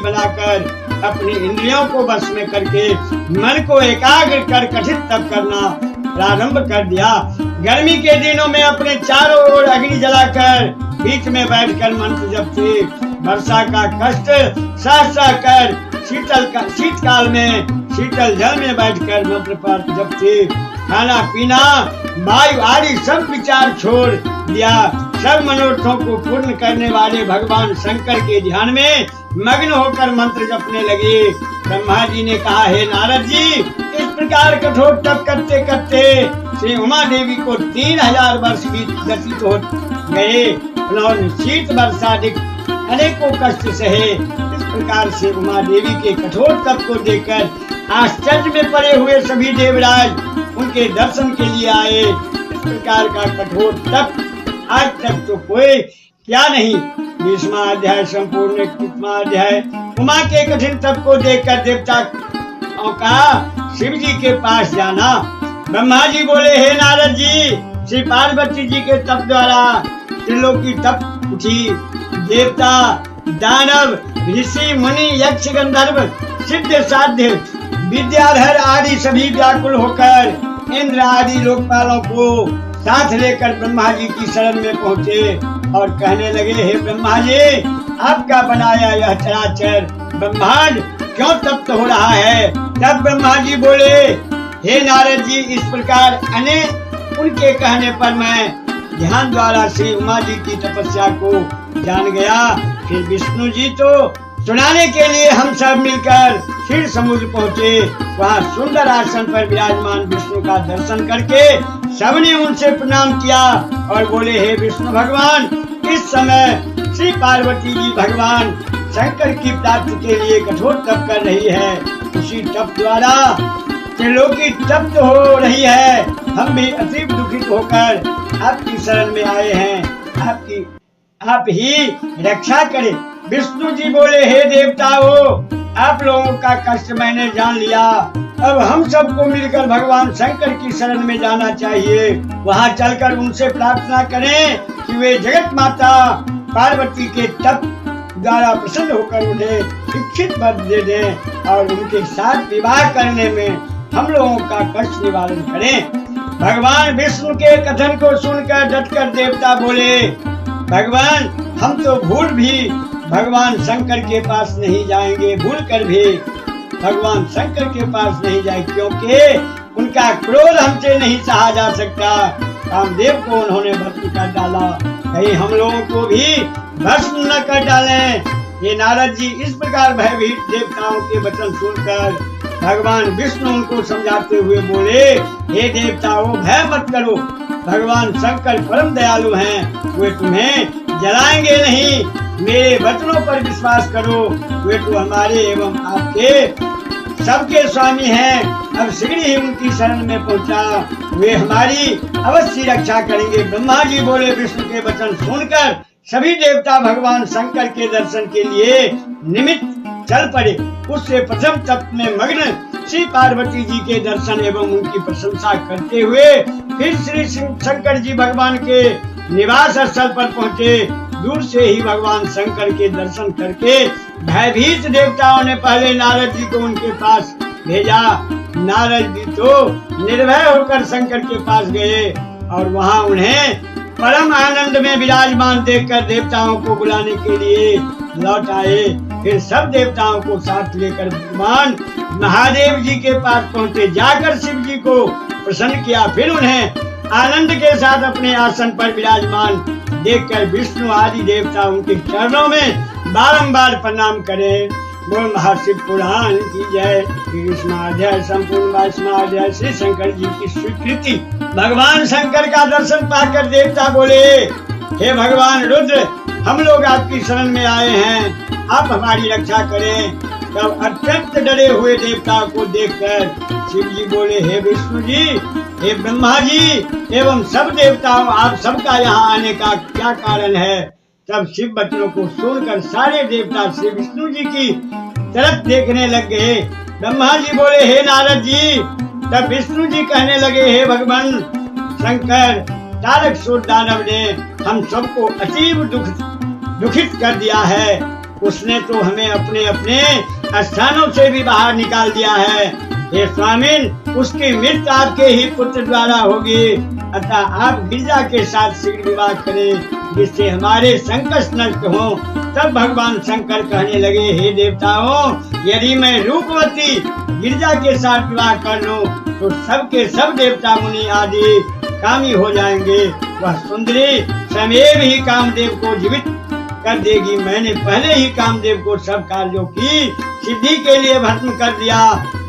बनाकर अपनी इंद्रियों को वश में करके मन को एकाग्र कर कठिन तप करना प्रारंभ कर दिया। गर्मी के दिनों में अपने चारों ओर अग्नि जलाकर बीच में बैठकर मंत्र जपते, वर्षा का कष्ट सह कर शीतकाल में शीतल जल में बैठकर मंत्र पर जपते, खाना पीना वायु आदि सब विचार छोड़ दिया। सब मनोरथों को पूर्ण करने वाले भगवान शंकर के ध्यान में मग्न होकर मंत्र जपने लगे। ब्रह्मा जी ने कहा, हे नारद जी, इस प्रकार कठोर तप करते करते श्री उमा देवी को 3000 वर्ष व्यतीत हो गए। उन्होंने शीत वर्षाधिक अनेकों कष्ट सहे। इस प्रकार से उमा देवी के कठोर तप को देखकर आश्चर्य में पड़े हुए सभी देवराज उनके दर्शन के लिए आए। इस प्रकार का कठोर तप आज तक तो कोई क्या नहीं। 20वां अध्याय संपूर्ण 21वां अध्याय। उमा के कठिन तप को देखकर देवताओं का शिव जी के पास जाना। ब्रह्मा जी बोले, हे नारद जी, श्री पार्वती जी के तप द्वारा त्रिलोकी तप उठी। देवता, दानव, ऋषि, मुनि, यक्ष, गंधर्व, सिद्ध, साध्य, विद्याधर आदि सभी व्याकुल होकर इंद्र आदि लोकपालों को साथ लेकर ब्रह्मा जी की शरण में पहुँचे और कहने लगे, हे ब्रह्मा जी, आपका बनाया यह चराचर ब्रह्मांड क्यों तप्त हो रहा है? तब ब्रह्मा जी बोले, हे नारद जी, इस प्रकार उनके कहने पर मैं ध्यान द्वारा श्री उमा जी की तपस्या को जान गया। फिर विष्णु जी तो सुनाने के लिए हम सब मिलकर क्षीर समुद्र पहुँचे। वहाँ सुंदर आसन पर विराजमान विष्णु का दर्शन करके सबने उनसे प्रणाम किया और बोले, हे विष्णु भगवान, इस समय श्री पार्वती जी भगवान शंकर की प्राप्ति के लिए कठोर तप कर रही है। उसी तप द्वारा त्रिलोकी तप्त हो रही है। हम भी अतीब दुखित होकर आपकी शरण में आए हैं। आप ही रक्षा करें। विष्णु जी बोले, हे देवताओं, आप लोगों का कष्ट मैंने जान लिया। अब हम सबको मिलकर भगवान शंकर की शरण में जाना चाहिए। वहाँ चलकर उनसे प्रार्थना करें कि वे जगत माता पार्वती के तप द्वारा प्रसन्न होकर उन्हें इच्छित वर दे दें और उनके साथ विवाह करने में हम लोगों का कष्ट निवारण करें। भगवान विष्णु के कथन को सुनकर डटकर देवता बोले, भगवान, हम तो भूल भी भगवान शंकर के पास नहीं जाएंगे, भूल कर भी भगवान शंकर के पास नहीं जाए, क्योंकि उनका क्रोध हमसे नहीं सहा जा सकता। कामदेव को उन्होंने भस्म कर डाला, कहीं हम लोगों को भी भस्म न कर डालें। ये नारद जी इस प्रकार भयभीत देवताओं के वचन सुनकर भगवान विष्णु उनको समझाते हुए बोले, हे देवताओं, भय मत करो, भगवान शंकर परम दयालु हैं, वे तुम्हें जलाएंगे नहीं। मेरे वचनों पर विश्वास करो, वे तो हमारे एवं आपके सबके स्वामी हैं। अब शीघ्र ही उनकी शरण में पहुंचा, वे हमारी अवश्य रक्षा करेंगे। ब्रह्मा जी बोले, विष्णु के वचन सुनकर सभी देवता भगवान शंकर के दर्शन के लिए निमित्त चल पड़े। उससे प्रथम तप में मग्न श्री पार्वती जी के दर्शन एवं उनकी प्रशंसा करते हुए फिर श्री शंकर जी भगवान के निवास स्थल पर पहुँचे। दूर से ही भगवान शंकर के दर्शन करके भयभीत देवताओं ने पहले नारद जी को उनके पास भेजा। नारद जी तो निर्भय होकर शंकर के पास गए और वहाँ उन्हें परम आनंद में विराजमान देखकर देवताओं को बुलाने के लिए लौट आए। फिर सब देवताओं को साथ लेकर भगवान महादेव जी के पास पहुँचे। जाकर शिव जी को प्रसन्न किया। फिर उन्हें आनंद के साथ अपने आसन पर विराजमान देखकर विष्णु आदि देवता उनके चरणों में बारंबार प्रणाम करें। बोल महाशिव पुराण की जय। 21वां अध्याय संपूर्ण 22वां अध्याय श्री शंकर जी की स्वीकृति। भगवान शंकर का दर्शन पाकर देवता बोले, हे भगवान रुद्र, हम लोग आपकी शरण में आए हैं, आप हमारी रक्षा करें। तब अत्यंत डरे हुए देवताओं को देखकर शिव जी बोले, हे विष्णु जी, हे ब्रह्मा जी एवं सब देवताओं, आप सबका यहाँ आने का क्या कारण है? तब शिव वचनों को सुनकर सारे देवता श्री विष्णु जी की तरफ देखने लग गए। ब्रह्मा जी बोले, हे नारद जी। तब विष्णु जी कहने लगे, हे भगवान शंकर, तारकासुर दानव ने हम सबको अतीव दुखित कर दिया है। उसने तो हमें अपने अपने स्थानों से भी बाहर निकाल दिया है। हे स्वामिन, उसकी मृत्यु आपके ही पुत्र द्वारा होगी, अतः आप गिरिजा के साथ शीघ्र विवाह करें, जिससे हमारे संकट नष्ट हो। तब भगवान शंकर कहने लगे, हे देवताओं, यदि मैं रूपवती गिरिजा के साथ विवाह कर लूं तो सबके सब देवता मुनि आदि कामी हो जाएंगे। वह सुंदरी स्वयं ही कामदेव को जीवित कर देगी। मैंने पहले ही कामदेव को सब कार्यों की सिद्धि के लिए भस्म कर दिया,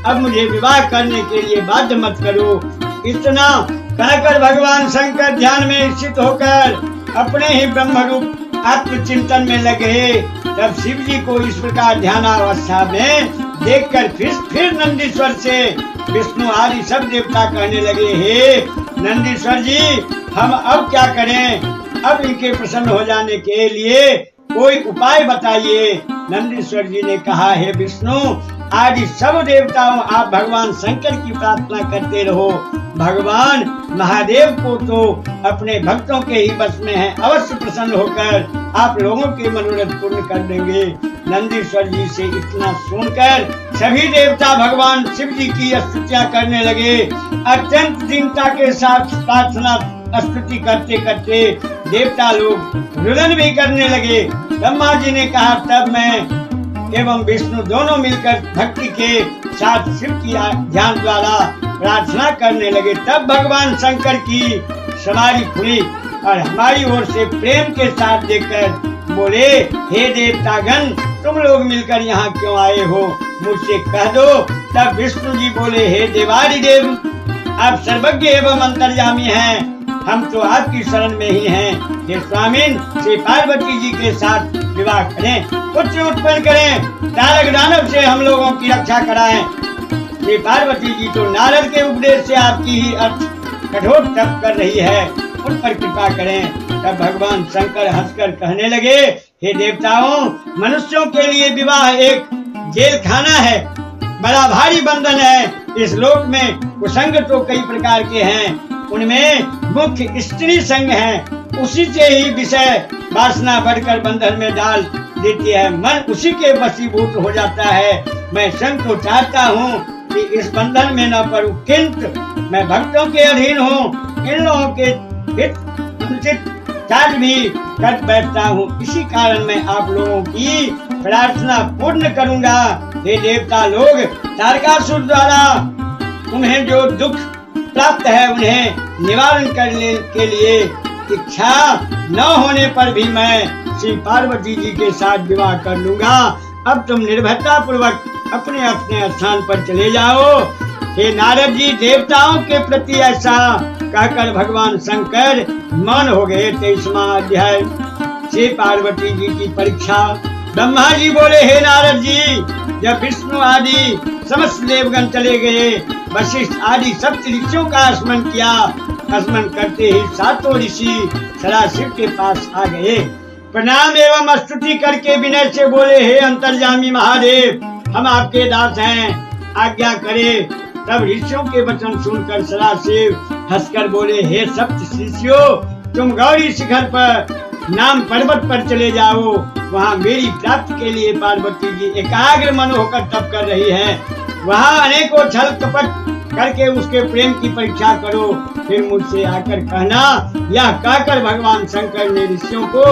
अब मुझे विवाह करने के लिए बाध्य मत करो। इतना कहकर भगवान शंकर ध्यान में स्थित होकर अपने ही ब्रह्म रूप आत्मचिंतन में लगे। तब शिव जी को इस प्रकार ध्यानावस्था में देखकर फिर नंदीश्वर से विष्णु आदि सब देवता कहने लगे, हे नंदीश्वर जी, हम अब क्या करें? अब इनके प्रसन्न हो जाने के लिए कोई उपाय बताइए। नंदीश्वर जी ने कहा, हे विष्णु आदि सब देवताओं, आप भगवान शंकर की प्रार्थना करते रहो। भगवान महादेव को तो अपने भक्तों के ही बस में है, अवश्य प्रसन्न होकर आप लोगों के मनोरथ पूर्ण कर देंगे। नंदीश्वर जी से इतना सुनकर सभी देवता भगवान शिव जी की स्तुतियां करने लगे। अत्यंत दीनता के साथ प्रार्थना स्तुति करते करते देवता लोग रुदन भी करने लगे। ब्रह्मा जी ने कहा, तब मैं एवं विष्णु दोनों मिलकर भक्ति के साथ शिव की ध्यान द्वारा प्रार्थना करने लगे। तब भगवान शंकर की सवारी खुली और हमारी ओर से प्रेम के साथ देखकर बोले, हे देवतागण, तुम लोग मिलकर यहाँ क्यों आए हो? मुझसे कह दो। तब विष्णु जी बोले, हे देवादिदेव, आप सर्वज्ञ एवं अंतर्यामी हैं, हम तो आपकी शरण में ही हैं। हे स्वामिन, श्री पार्वती जी के साथ विवाह करें, पुत्र उत्पन्न करें, तारक दानव से हम लोगों की रक्षा कराएं। श्री पार्वती जी तो नारद के उपदेश से आपकी ही कठोर तप कर रही है, उन पर कृपा करें। तब भगवान शंकर हंसकर कहने लगे, हे देवताओं, मनुष्यों के लिए विवाह एक जेल खाना है, बड़ा भारी बंधन है। इस लोक में कुसंग तो कई प्रकार के हैं, उनमें मुख्य स्त्री संग है, उसी से ही विषय वासना बढ़कर बंधन में डाल देती है, मन उसी के वशीभूत हो जाता है। मैं स्वयं तो चाहता हूँ कि इस बंधन में न पड़ूं, किंतु मैं भक्तों के अधीन हूँ, इन लोगों के हित अनुचित कार्य भी कर बैठता हूँ। इसी कारण मैं आप लोगों की प्रार्थना पूर्ण करूँगा। हे देवता लोग, तारकासुर द्वारा तुम्हें जो दुख प्राप्त है उन्हें निवारण करने के लिए इच्छा न होने पर भी मैं श्री पार्वती जी के साथ विवाह कर लूंगा। अब तुम निर्भयता पूर्वक अपने अपने स्थान पर चले जाओ। हे नारद जी, देवताओं के प्रति ऐसा कहकर भगवान शंकर मौन हो गए। 23वां अध्याय श्री पार्वती जी की परीक्षा। ब्रह्मा जी बोले, हे नारद जी, जब विष्णु आदि समस्त देवगण चले गए, वशिष्ठ आदि सप्त ऋषियों का स्मरण किया। स्मरण करते ही सातों ऋषि सदाशिव के पास आ गए। प्रणाम एवं स्तुति करके विनय से बोले, हे अंतर्यामी महादेव, हम आपके दास हैं, आज्ञा करें। तब ऋषियों के वचन सुनकर सदाशिव हंसकर बोले, हे सप्त ऋषियों, तुम गौरी शिखर पर नाम पर्वत पर चले जाओ। वहाँ मेरी प्राप्ति के लिए पार्वती जी एकाग्र मन होकर तप कर रही है। वहाँ अनेकों छल कपट करके उसके प्रेम की परीक्षा करो, फिर मुझसे आकर कहना। यह कहकर भगवान शंकर ने ऋषियों को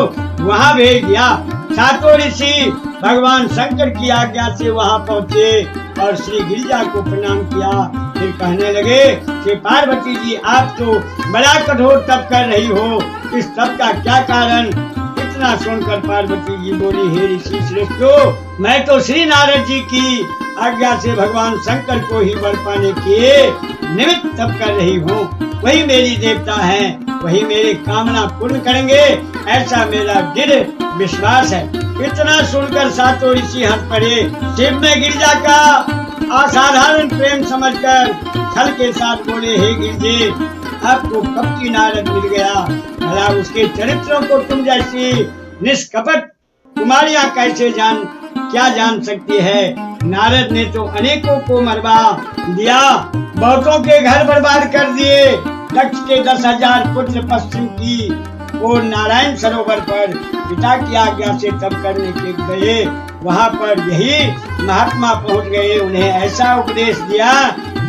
वहाँ भेज दिया। सातों ऋषि भगवान शंकर की आज्ञा से वहाँ पहुँचे और श्री गिरिजा को प्रणाम किया। फिर कहने लगे कि पार्वती जी, आप तो बड़ा कठोर तप कर रही हो, इस तप का क्या कारण? इतना सुनकर पार्वती जी बोली, हे ऋषि श्रेष्ठों, मैं तो श्री नारद जी की आज्ञा से भगवान शंकर को ही वर पाने के निमित्त तप कर रही हूँ। वही मेरी देवता हैं, वही मेरे कामना पूर्ण करेंगे, ऐसा मेरा दृढ़ विश्वास है। इतना सुनकर सातों ऋषि हंस पड़े। शिव में गिरिजा का असाधारण प्रेम समझकर छल के साथ बोले, हे गिरजे, आपको कब की नारद मिल गया? भला उसके चरित्रों को तुम जैसी निष्कपट कुमारियां कैसे क्या जान सकती है? नारद ने तो अनेकों को मरवा दिया, बहुतों के घर बर्बाद कर दिए। दक्ष के 10,000 पुत्र पश्चिम की ओर नारायण सरोवर पर पिता की आज्ञा से तप करने के गए। वहां पर यही महात्मा पहुंच गए। उन्हें ऐसा उपदेश दिया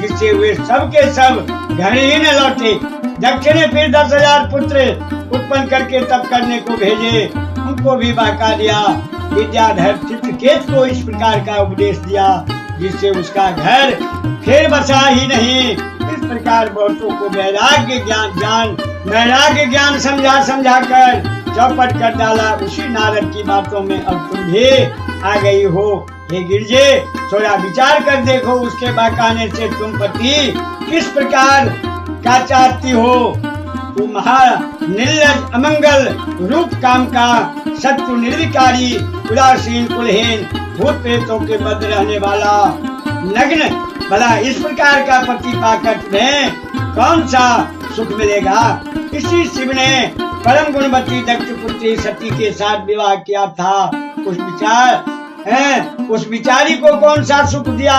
जिससे वे सब के सब घर ही न लौटे। दक्ष ने फिर 10,000 पुत्र उत्पन्न करके तप करने को भेजे। उनको भी बहका दिया। विद्याधर चित्रकेत को इस प्रकार का उपदेश दिया जिससे उसका घर फिर बसा ही नहीं। इस प्रकार बहुतों को वैराग्य ज्ञान समझा कर चौपट कर डाला। उसी नारद की बातों में अब तुम भी आ गई हो। हे गिरजे, थोड़ा विचार कर देखो, उसके बहकाने से तुम पति किस प्रकार का चाहती हो। निर्लज, अमंगल, रूप काम का, शत्रु निर्विकारी, उदासीन, कुलहीन, भूत प्रेतों के मध्य रहने वाला, नग्न, भला इस प्रकार का पति पाकर तुम्हें कौन सा सुख मिलेगा? इसी शिव ने परम गुणवती दक्ष पुत्री सती के साथ विवाह किया था। उस बिचारी को कौन सा सुख दिया?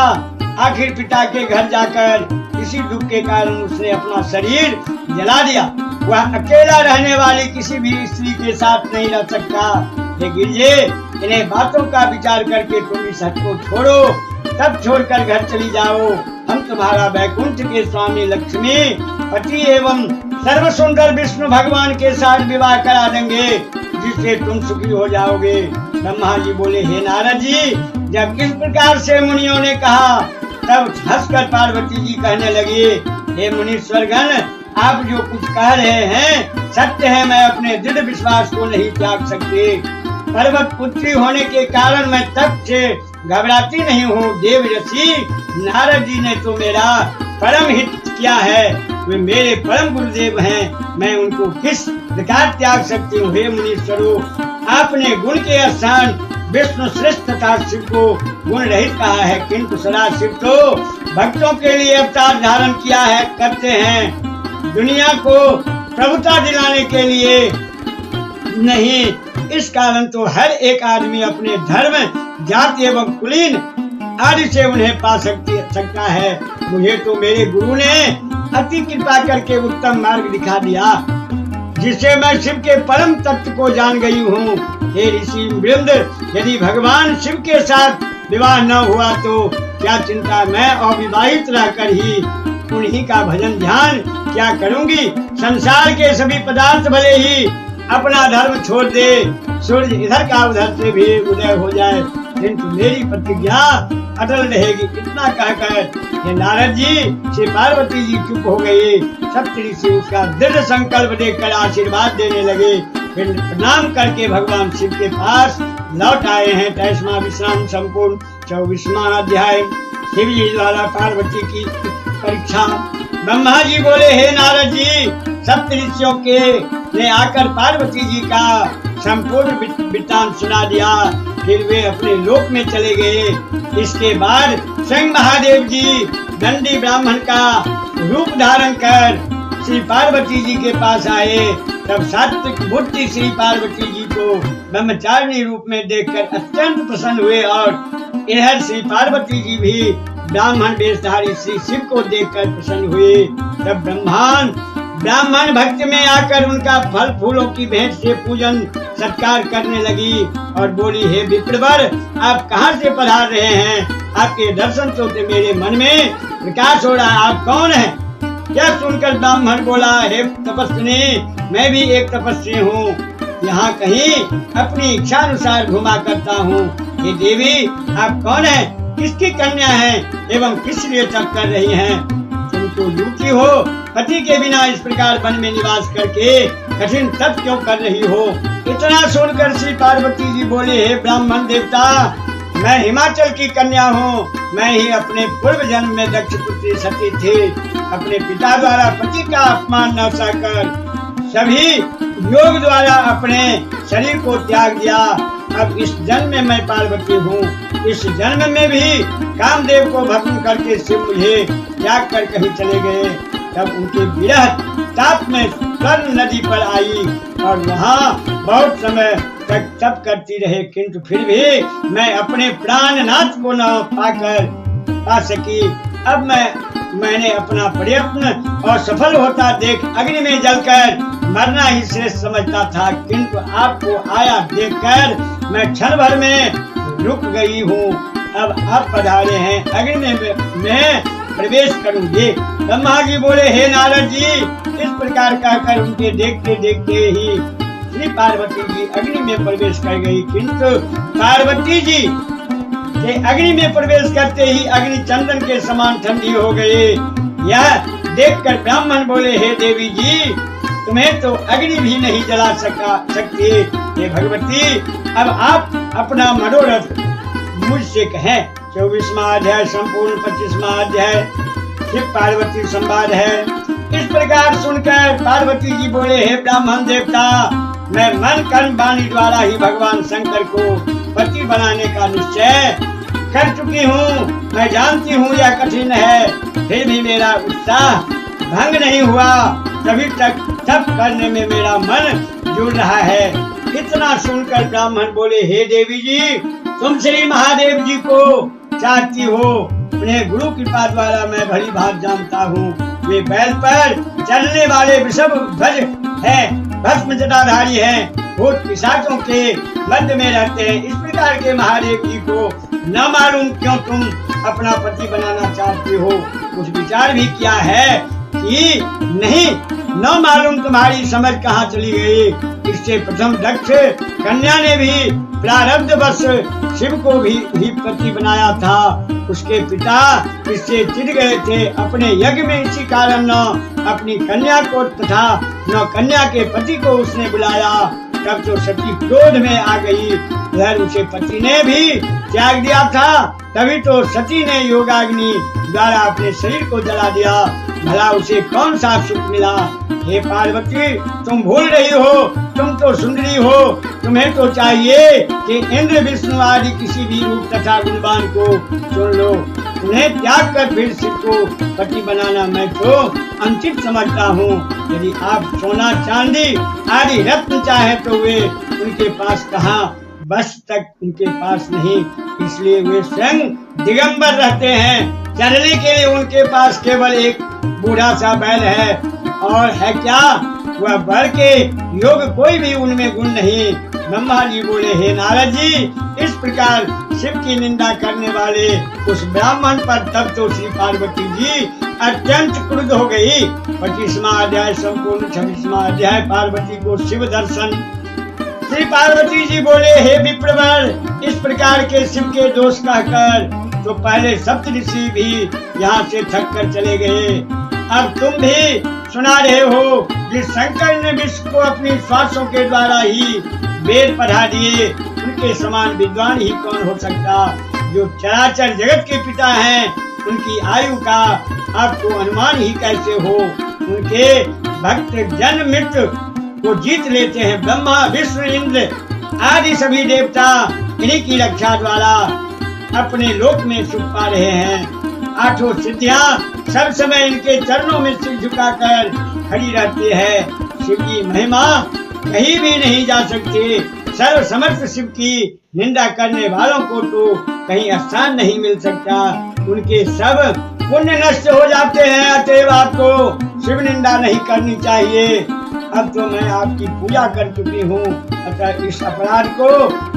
आखिर पिता के घर जाकर इसी दुख के कारण उसने अपना शरीर जला दिया। वह अकेला रहने वाली किसी भी स्त्री के साथ नहीं रह सकता। हे गिरजे, इन्हें बातों का विचार करके तुम इस हट को छोड़ो, तब छोड़कर घर चली जाओ। हम तुम्हारा वैकुंठ के स्वामी लक्ष्मी पति एवं सर्व सुंदर विष्णु भगवान के साथ विवाह करा देंगे, जिससे तुम सुखी हो जाओगे। ब्रह्मा जी बोले, हे नारद जी, जब इस प्रकार से मुनियों ने कहा तब हंसकर पार्वती जी कहने लगी, हे मुनीश्वरगण, आप जो कुछ कह रहे हैं सत्य है। मैं अपने दृढ़ विश्वास को नहीं त्याग सकती। पर्वत पुत्री होने के कारण मैं तब से घबराती नहीं हूँ। देव ऋषि नारद जी ने तो मेरा परम हित किया है। वे मेरे परम गुरुदेव हैं। मैं उनको किस प्रकार त्याग सकती हूँ? हे मुनीश्वरों, आपने गुण के स्थान विष्णु श्रेष्ठ तथा शिव को गुण रहित कहा है, किंतु सदा शिव तो भक्तों के लिए अवतार धारण किया है करते हैं, दुनिया को प्रभुता दिलाने के लिए नहीं। इस कारण तो हर एक आदमी अपने धर्म, जाति एवं कुलीन आदि से उन्हें पा सकता है। मुझे तो मेरे गुरु ने अति कृपा करके उत्तम मार्ग दिखा दिया, जिससे मैं शिव के परम तत्व को जान गई हूँ। हे ऋषि वृंद, यदि भगवान शिव के साथ विवाह न हुआ तो क्या चिंता, मैं अविवाहित रहकर ही उन्हीं का भजन ध्यान क्या करूंगी। संसार के सभी पदार्थ भले ही अपना धर्म छोड़ दे, सूर्य इधर का उधर से भी उदय हो जाए, किंतु मेरी प्रतिज्ञा अटल रहेगी। इतना कहकर ये नारद जी श्री पार्वती जी चुप हो गए। सप्त ऋषि उसका दृढ़ संकल्प देखकर आशीर्वाद देने लगे। फिर प्रणाम करके भगवान शिव के पास लौट आए हैं। 23वां विश्राम संपूर्ण। 24वां अध्याय शिव जी द्वारा पार्वती की परीक्षा। ब्रह्मा जी बोले, हे नारद जी, सप्त ऋषियों के ने आकर पार्वती जी का संपूर्ण वृत्तांत सुना दिया। फिर वे अपने लोक में चले गए। इसके बाद स्वयं महादेव जी दंडी ब्राह्मण का रूप धारण कर श्री पार्वती जी के पास आए। तब सात्विक बुद्धि श्री पार्वती जी को ब्रह्मचारिणी रूप में देखकर अत्यंत प्रसन्न हुए और इधर श्री पार्वती जी भी ब्राह्मण वेशधारी श्री शिव को देखकर प्रसन्न हुए। तब ब्राह्मण भक्ति में आकर उनका फल फूलों की भेंट से पूजन सत्कार करने लगी और बोली, हे विप्रवर, आप कहाँ से पधार रहे हैं? आपके दर्शन से मेरे मन में विकास हो रहा है। आप कौन हैं? यह सुनकर ब्राह्मण बोला, हे तपस्विनी, मैं भी एक तपस्वी हूँ, यहाँ कहीं अपनी इच्छा अनुसार घुमा करता हूँ। हे देवी, आप कौन हैं? किसकी कन्या हैं एवं किस लिए तप कर रही हैं? तुम तो युवती हो, पति के बिना इस प्रकार वन में निवास करके कठिन तप क्यों कर रही हो? इतना सुनकर श्री पार्वती जी बोले, हे ब्राह्मण देवता, मैं हिमाचल की कन्या हूँ। मैं ही अपने पूर्व जन्म में दक्ष पुत्री सती थी। अपने पिता द्वारा पति का अपमान न सहकर तभी योग द्वारा अपने शरीर को त्याग दिया। अब इस जन्म में मैं पार्वती हूँ, इस जन्म में भी कामदेव को भस्म करके शिव मुझे त्याग कर कहीं चले गए। तब उनके विरह ताप में स्वर्ण नदी पर आई और वहाँ बहुत समय तक तप करती रहे, किंतु फिर भी मैं अपने प्राणनाथ को न पा सकी। अब मैंने अपना प्रयत्न और सफल होता देख अग्नि में जलकर मरना ही श्रेष्ठ समझता था, किंतु आपको आया देखकर मैं क्षण भर में रुक गई हूँ। अब आप पधारे हैं, अग्नि में मैं प्रवेश करूंगी। ब्रह्मा जी बोले, हे नारद जी, इस प्रकार कहकर उनके देखते देखते ही श्री पार्वती जी अग्नि में प्रवेश कर गई, किंतु पार्वती जी के अग्नि में प्रवेश करते ही अग्नि चंदन के समान ठंडी हो गई। यह देखकर ब्राह्मण बोले, हे देवी जी, तुम्हें तो अग्नि भी नहीं जला सकती। हे भगवती, अब आप अपना मनोरथ मुझसे कहें। 24वां अध्याय संपूर्ण 25वां अध्याय शिव पार्वती संवाद है। इस प्रकार सुनकर पार्वती जी बोले, हे ब्राह्मण देवता, मैं मन कर्म वाणी द्वारा ही भगवान शंकर को पति बनाने का निश्चय कर चुकी हूँ। मैं जानती हूँ यह कठिन है, फिर भी मेरा उत्साह भंग नहीं हुआ। तभी तक तप करने में मेरा मन जुड़ रहा है। इतना सुनकर ब्राह्मण बोले, हे देवी जी, तुम श्री महादेव जी को चाहती हो। उन्हें गुरु कृपा द्वारा मैं भली भांति जानता हूँ। वे बैल पर चलने वाले वृषभ ध्वज हैं, भस्म जटाधारी हैं, भूत पिशाचों के मध्य में रहते हैं। इस प्रकार के महादेव जी को न मालूम क्यों तुम अपना पति बनाना चाहती हो। कुछ विचार भी किया है कि नहीं? न मालूम तुम्हारी समझ कहाँ चली गई। इससे प्रथम दक्ष कन्या ने भी प्रारब्ध वश शिव को भी पति बनाया था। उसके पिता इससे चिढ़ गए थे। अपने यज्ञ में इसी कारण न अपनी कन्या को तथा न कन्या के पति को उसने बुलाया। तब तो सती क्रोध में आ गई। इधर उसे पति ने भी त्याग दिया था, तभी तो सती ने योगाग्नि द्वारा अपने शरीर को जला दिया। भला उसे कौन सा सुख मिला? हे पार्वती, तुम भूल रही हो, तुम तो सुंदरी हो। तुम्हें तो चाहिए कि इंद्र विष्णु आदि किसी भी रूप तथा गुणवान को चुन लो। उन्हें त्याग कर फिर शिव को पति बनाना मैं तो अनुचित समझता हूँ। यदि आप सोना चांदी आदि रत्न चाहे तो वे उनके पास कहाँ, बस तक उनके पास नहीं। इसलिए वे स्वयं दिगंबर रहते हैं। चलने के लिए उनके पास केवल एक बूढ़ा सा बैल है, और है क्या वह बर के योग कोई भी उनमें गुण नहीं। ब्रह्मा जी बोले, हे नारद जी, इस प्रकार शिव की निंदा करने वाले उस ब्राह्मण पर तब तो श्री पार्वती जी अत्यंत क्रुद्ध हो गई। 25वां अध्याय संपूर्ण 26वां अध्याय पार्वती को शिव दर्शन। श्री पार्वती जी बोले, हे विप्रवर, इस प्रकार के शिव के दोष कहकर तो पहले सप्त ऋषि भी यहाँ से थक कर चले गए। अब तुम भी सुना रहे हो कि शंकर ने विश्व को अपनी श्वासों के द्वारा ही वेद पढ़ा दिए। उनके समान विद्वान ही कौन हो सकता? जो चराचर जगत के पिता हैं, उनकी आयु का आपको अनुमान ही कैसे हो? उनके भक्त जन मित्र को जीत लेते हैं। ब्रह्मा विष्णु इंद्र आदि सभी देवता इन्हीं की रक्षा द्वारा अपने लोक में सुख पा रहे हैं। आठों सिद्धियां सब समय इनके चरणों में सिर झुकाकर खड़ी रहती है। शिव की महिमा कहीं भी नहीं जा सकती। सर्व समर्थ शिव की निंदा करने वालों को तो कहीं स्थान नहीं मिल सकता। उनके सब पुण्य नष्ट हो जाते हैं। अतएव आपको शिव निंदा नहीं करनी चाहिए। अब तो मैं आपकी पूजा कर चुकी हूँ, अतः इस अपराध को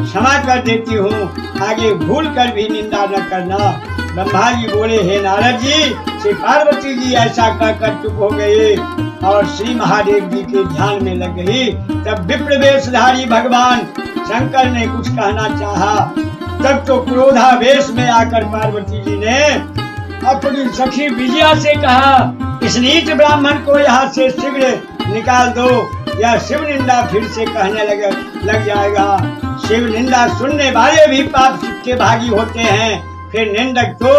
क्षमा कर देती हूँ। आगे भूल कर भी निंदा न करना। ब्रह्मा जी बोले, हे नारद जी, श्री पार्वती जी ऐसा कहकर चुप हो गए और श्री महादेव जी के ध्यान में लग गई। तब विप्र वेशधारी भगवान शंकर ने कुछ कहना चाहा। तब तो क्रोधावेश में आकर पार्वती जी ने अपनी सखी विजया से कहा, इस नीच ब्राह्मण को यहाँ से शीघ्र निकाल दो, यह शिव निंदा फिर से कहने लग जाएगा। शिव निंदा सुनने वाले भी पाप के भागी होते हैं, फिर निंदक तो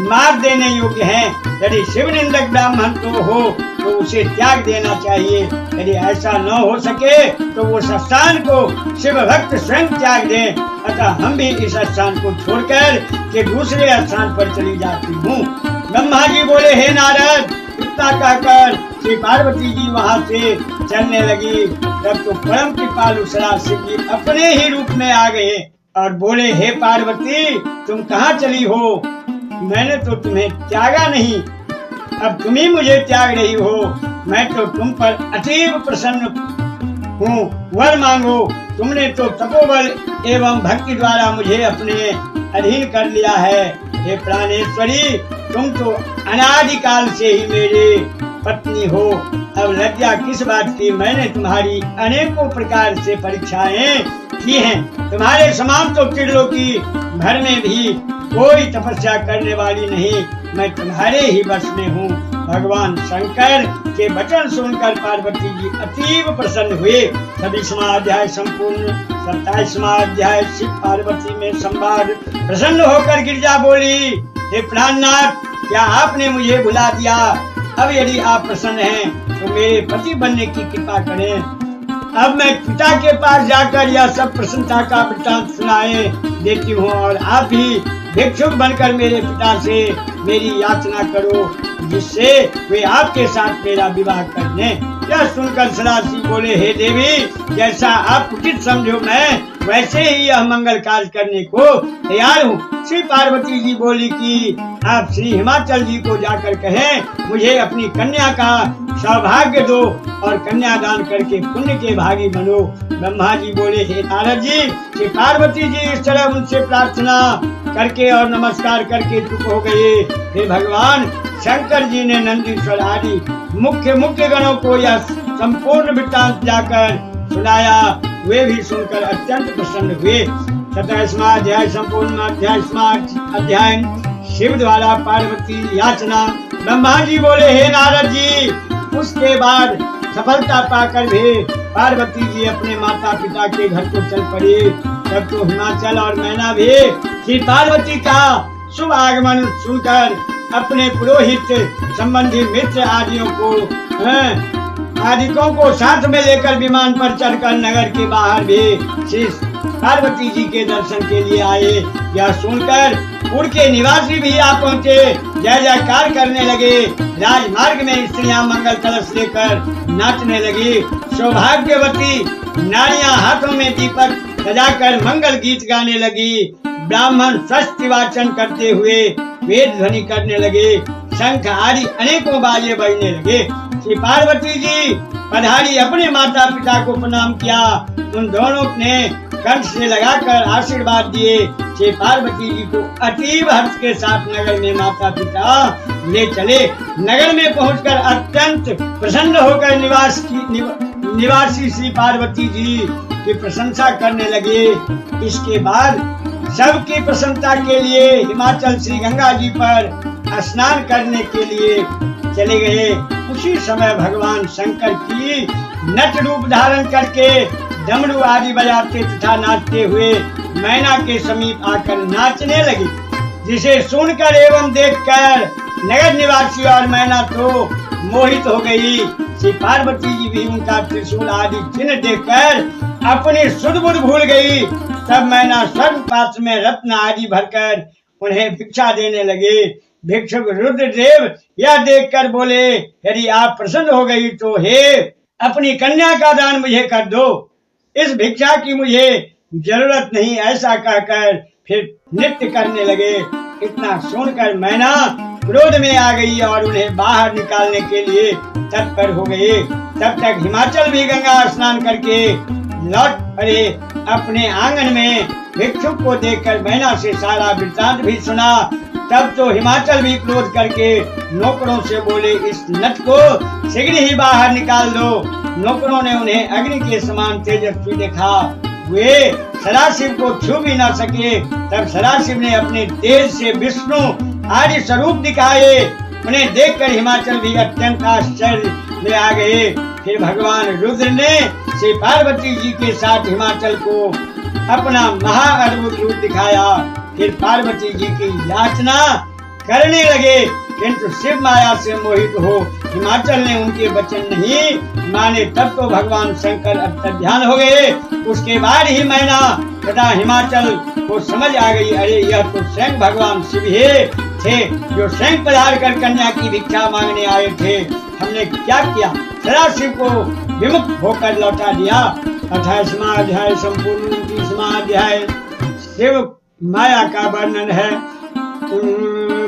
मार देने योग्य हैं। यदि शिव निंदक ब्राह्मण तो हो तो उसे त्याग देना चाहिए। यदि ऐसा न हो सके तो वो स्थान को शिव भक्त स्वयं त्याग दें। अतः हम भी इस स्थान को छोड़कर के दूसरे स्थान पर चली जाती हूँ। ब्रह्मा जी बोले, हे नारद, इतना कहकर श्री पार्वती जी वहाँ से चलने लगी। तब तो परम कृपालु सदाशिव जी अपने ही रूप में आ गए और बोले, हे पार्वती, तुम कहाँ चली हो? मैंने तो तुम्हें त्यागा नहीं, अब तुम ही मुझे त्याग रही हो। मैं तो तुम पर अतीव प्रसन्न हूँ, वर मांगो। तुमने तो तपोबल एवं भक्ति द्वारा मुझे अपने अधीन कर लिया है। हे प्राणेश्वरी, तुम तो अनादिकाल से ही मेरी पत्नी हो। अब लज्जा किस बात की? मैंने तुम्हारी अनेकों प्रकार से परीक्षाएं की हैं। तुम्हारे समान तो त्रिलोकी भर में भी कोई तपस्या करने वाली नहीं। मैं तुम्हारे ही वश में हूँ। भगवान शंकर के वचन सुनकर पार्वती जी अतीव प्रसन्न हुए। 26वां अध्याय संपूर्ण। 27वां अध्याय शिव पार्वती में संवाद। प्रसन्न होकर गिरिजा बोली, हे प्राणनाथ, क्या आपने मुझे बुला दिया? अब यदि आप प्रसन्न हैं तो मेरे पति बनने की कृपा करें। अब मैं पिता के पास जाकर यह सब प्रसन्नता का वृत्तांत सुनाए देती हूँ और आप भी भिक्षुक बनकर मेरे पिता से मेरी याचना करो, जिससे वे आपके साथ मेरा विवाह कर दें। यह सुनकर सदाशिव बोले, हे देवी, जैसा आप उचित समझो मैं वैसे ही यह मंगल कार्य करने को तैयार हूँ। श्री पार्वती जी बोली कि आप श्री हिमाचल जी को जाकर कहें, मुझे अपनी कन्या का सौभाग्य दो और कन्यादान करके पुण्य के भागी बनो। ब्रह्मा जी बोले, हे नारद जी, श्री पार्वती जी इस तरह उनसे प्रार्थना करके और नमस्कार करके चुप हो गए। हे भगवान शंकर जी ने नंदीश्वर आदि मुख्य गणों को यह संपूर्ण वृत्तांत जाकर सुनाया। वे भी सुनकर अत्यंत प्रसन्न हुए। 27वां अध्याय संपूर्ण। 28वां अध्याय शिव द्वारा पार्वती याचना। ब्रह्मा जी बोले, हे नारद जी, उसके बाद सफलता पाकर भी पार्वती जी अपने माता पिता के घर को चल पड़ी। तब तो हिमाचल और मैना भी श्री पार्वती का शुभ आगमन सुनकर अपने पुरोहित संबंधी मित्र आदिकों को साथ में लेकर विमान पर चढ़कर नगर के बाहर भी श्री पार्वती जी के दर्शन के लिए आए। यह सुनकर पुर के निवासी भी आ पहुँचे, जय जयकार करने लगे। राजमार्ग में स्त्रियां मंगल कलश लेकर नाचने लगी। सौभाग्यवती नारियां हाथों में दीपक सजाकर मंगल गीत गाने लगी। ब्राह्मण स्वस्ति वाचन करते हुए वेद ध्वनि करने लगे। शंख आदि अनेकों बाजे बजने लगे। श्री पार्वती जी पधारी अपने माता पिता को प्रणाम किया। उन दोनों ने कंठ से लगाकर आशीर्वाद दिए। श्री पार्वती जी को अतीब हर्ष के साथ नगर में माता पिता ले चले। नगर में पहुंचकर अत्यंत प्रसन्न होकर निवासी श्री पार्वती जी की प्रशंसा करने लगे। इसके बाद सबकी प्रसन्नता के लिए हिमाचल श्री गंगा जी पर स्नान करने के लिए चले गए। उसी समय भगवान शंकर की नट रूप धारण करके डमरू आदि बजाते तथा नाचते हुए मैना के समीप आकर नाचने लगे, जिसे सुनकर एवं देखकर नगर निवासी और मैना तो मोहित हो गई। श्री पार्वती जी भी उनका त्रिशूल आदि चिन्ह देखकर अपनी सुध बुध भूल गई। तब मैना स्वर्ण पात्र में रत्न आदि भरकर उन्हें भिक्षा देने लगे। भिक्षुक रुद्रदेव यह देखकर बोले, यदि आप प्रसन्न हो गई तो हे अपनी कन्या का दान मुझे कर दो, इस भिक्षा की मुझे जरूरत नहीं। ऐसा कहकर फिर नृत्य करने लगे। इतना सुनकर मैना क्रोध में आ गई और उन्हें बाहर निकालने के लिए तत्पर हो गए। तब तक हिमाचल भी गंगा स्नान करके लौट पड़े अपने आंगन में। भिक्षुक को देखकर मैना से सारा वृत्तांत भी सुना। तब तो हिमाचल भी क्रोध करके नौकरों से बोले, इस नट को शीघ्र ही बाहर निकाल दो। नौकरों ने उन्हें अग्नि के समान तेजस्वी देखा। वे सदाशिव को छू भी न सके। तब सदाशिव ने अपने तेज से विष्णु आदि स्वरूप दिखाए। उन्हें देखकर हिमाचल भी अत्यंत आश्चर्य में आ गए। फिर भगवान रुद्र ने श्री पार्वती जी के साथ हिमाचल को अपना महाअद्भुत रूप दिखाया। फिर पार्वती जी की याचना करने लगे, किंतु शिव माया से मोहित हो हिमाचल ने उनके वचन नहीं माने, तब तो भगवान शंकर अंतर्ध्यान हो गए। उसके बाद ही मैना तथा हिमाचल को समझ आ गई, अरे यह तो स्वयं भगवान शिव ही थे जो स्वयं पधार कर कन्या की भिक्षा मांगने आए थे। हमने क्या किया, सदाशिव को विमुख होकर लौटा दिया। 28वां अध्याय संपूर्ण 29वां अध्याय शिव माया का वर्णन है।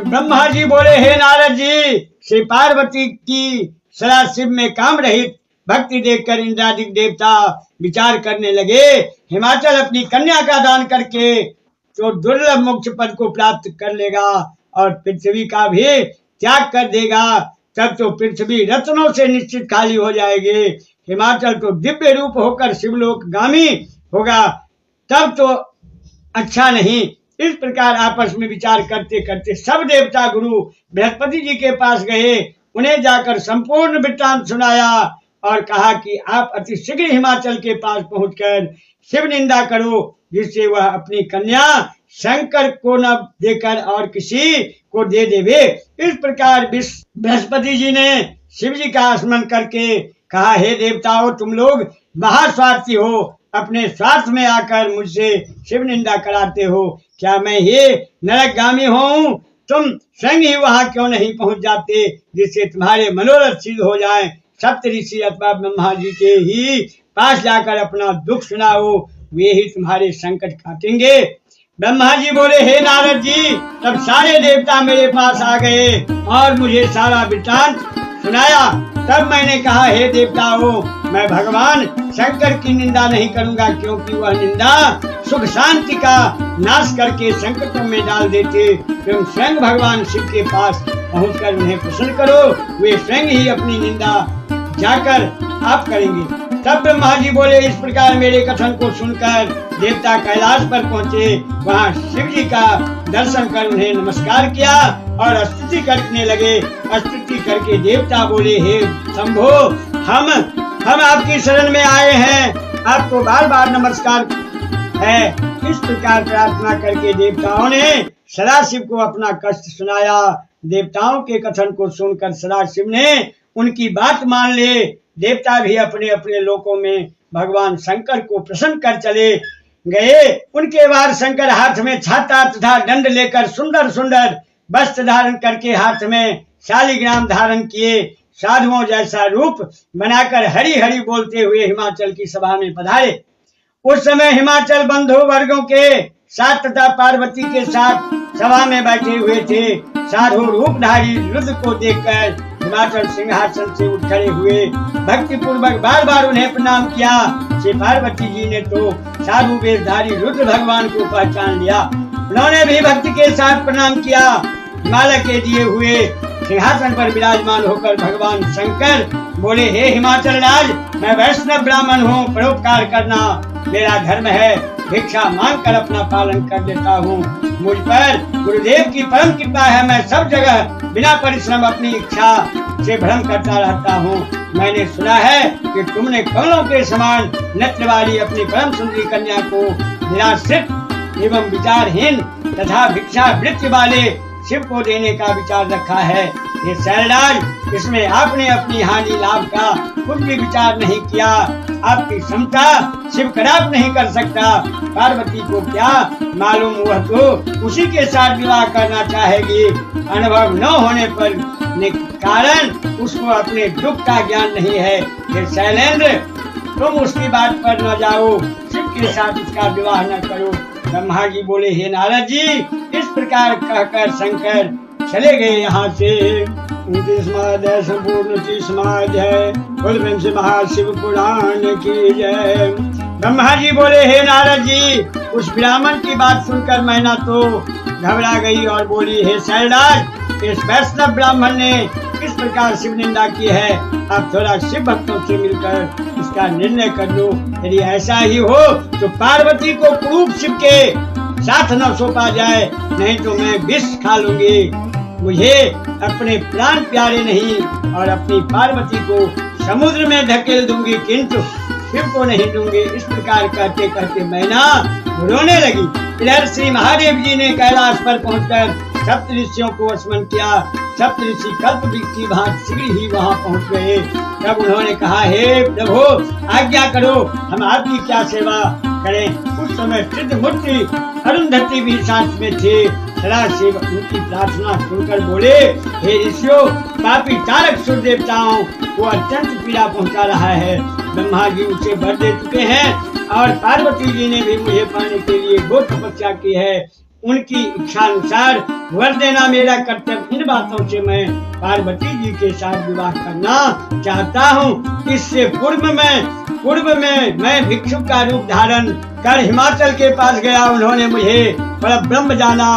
ब्रह्मा जी बोले, हे नारद जी, श्री पार्वती की सदाशिव में काम रहित भक्ति देखकर इंद्रादिक देवता विचार करने लगे, हिमाचल अपनी कन्या का दान करके तो दुर्लभ मोक्ष पद को प्राप्त कर लेगा और पृथ्वी का भी त्याग कर देगा, तब तो पृथ्वी रत्नों से निश्चित खाली हो जाएगी। हिमाचल तो दिव्य रूप होकर शिवलोक गामी होगा, तब तो अच्छा नहीं। इस प्रकार आपस में विचार करते करते सब देवता गुरु बृहस्पति जी के पास गए। उन्हें जाकर संपूर्ण वृत्तांत सुनाया और कहा कि आप अति शीघ्र हिमाचल के पास पहुंचकर शिव निंदा करो, जिससे वह अपनी कन्या शंकर को न देकर और किसी को दे देवे। इस प्रकार बृहस्पति जी ने शिव जी का स्मरण करके कहा, हे देवताओं, तुम लोग महास्वार्थी हो, अपने स्वार्थ में आकर मुझसे शिव निंदा कराते हो। क्या मैं ये नरकगामी हूँ? तुम स्वयं ही वहां क्यों नहीं पहुंच जाते, जिससे तुम्हारे मनोरथ सिद्ध हो जाए। सप्त ऋषि अथवा ब्रह्मा जी के ही पास जाकर अपना दुख सुनाओ, वे ही तुम्हारे संकट काटेंगे। ब्रह्मा जी बोले, हे नारद जी, तब सारे देवता मेरे पास आ गए और मुझे सारा वृत्तांत सुनाया। तब मैंने कहा, हे देवताओं, मैं भगवान शंकर की निंदा नहीं करूंगा, क्योंकि वह निंदा सुख शांति का नाश करके संकटों में डाल देते। तुम स्वयं भगवान शिव के पास पहुंचकर उन्हें प्रसन्न करो, वे स्वयं ही अपनी निंदा जाकर आप करेंगे। तब ब्रह्मा जी बोले, इस प्रकार मेरे कथन को सुनकर देवता कैलाश पर पहुंचे। वहां शिव जी का दर्शन कर उन्हें नमस्कार किया और स्तुति करने लगे। स्तुति करके देवता बोले, हे शंभो, हम आपकी शरण में आए हैं, आपको बार बार नमस्कार है। इस प्रकार प्रार्थना करके देवताओं ने सदाशिव को अपना कष्ट सुनाया। देवताओं के कथन को सुनकर सदाशिव ने उनकी बात मान ले। देवता भी अपने अपने लोकों में भगवान शंकर को प्रसन्न कर चले गए। उनके बाद शंकर हाथ में छाता तथा दंड लेकर सुंदर सुंदर वस्त्र धारण करके हाथ में शालिग्राम धारण किए, साधुओं जैसा रूप बनाकर हरि हरि बोलते हुए हिमाचल की सभा में पधारे। उस समय हिमाचल बंधु वर्गों के साथ तथा पार्वती के साथ सभा में बैठे हुए थे। साधु रूपधारी रुद्र को देखकर हिमाचल सिंहासन से उठ खड़े हुए, भक्ति पूर्वक बार बार उन्हें प्रणाम किया। श्री पार्वती जी ने तो साधु वेशधारी रुद्र भगवान को पहचान लिया, उन्होंने भी भक्ति के साथ प्रणाम किया। हिमालय के दिए हुए सिंहासन पर विराजमान होकर भगवान शंकर बोले, हे हिमाचल राज, मैं वैष्णव ब्राह्मण हूँ, परोपकार करना मेरा धर्म है, भिक्षा मांग कर अपना पालन कर देता हूँ। मुझ पर गुरुदेव की परम कृपा है, मैं सब जगह बिना परिश्रम अपनी इच्छा से भ्रमण करता रहता हूँ। मैंने सुना है कि तुमने कमलों के समान नेत्र वाली अपनी परम सुंदरी कन्या को निराश्रित एवं विचारहीन तथा भिक्षा वृत्ति वाले शिव को देने का विचार रखा है। ये शैलराज, इसमें आपने अपनी हानि लाभ का कुछ भी विचार नहीं किया। आपकी क्षमता शिव कदाप नहीं कर सकता। पार्वती को क्या मालूम, वह तो उसी के साथ विवाह करना चाहेगी। अनुभव न होने पर कारण उसको अपने दुख का ज्ञान नहीं है। ये शैलेंद्र, तुम उसकी बात पर न जाओ, शिव के साथ उसका विवाह न करो। ब्रह्मा जी बोले, हे नारद जी, इस प्रकार कहकर शंकर चले गए यहाँ से। 29वां अध्याय संपूर्ण 30वां अध्याय। बोल से महाशिव पुराण की जय। ब्रह्मा जी बोले, हे नारद जी, उस ब्राह्मण की बात सुनकर मैना तो घबरा गई और बोली, हे शैलराज, इस वैष्णव ब्राह्मण ने किस प्रकार शिव निंदा की है, आप थोड़ा शिव भक्तों से मिलकर इसका निर्णय कर लो। यदि ऐसा ही हो तो पार्वती को क्रूप शिव के साथ न सौंपा जाए, नहीं तो मैं विष खा लूंगी। मुझे अपने प्राण प्यारे नहीं और अपनी पार्वती को समुद्र में धकेल दूंगी, किंतु शिव को नहीं दूंगी। इस प्रकार कहते कहते मैना रोने लगी। इधर श्री महादेव जी ने कैलाश पर पहुंचकर सप्त ऋषियों को स्मरण किया। सप्त ऋषि कल्प वृक्ष की भांति शीघ्र ही वहां पहुंच गए। तब उन्होंने कहा, हे प्रभु आज्ञा करो, हम आपकी क्या सेवा करें। उस समय सिद्धमूर्ति अरुंधति भी साथ में थे। सदाशिव उनकी प्रार्थना सुनकर बोले, हे ऋषियों, पापी तारक सूर्य देवताओं को अत्यंत पीड़ा पहुंचा रहा है। ब्रह्मा जी उसे वर दे चुके हैं और पार्वती जी ने भी मुझे पाने के लिए बहुत तपस्या की है। उनकी इच्छा अनुसार वर देना मेरा कर्तव्य। इन बातों से मैं पार्वती जी के साथ विवाह करना चाहता हूँ। इससे पूर्व में मैं भिक्षु का रूप धारण कर हिमाचल के पास गया। उन्होंने मुझे परब्रह्म जाना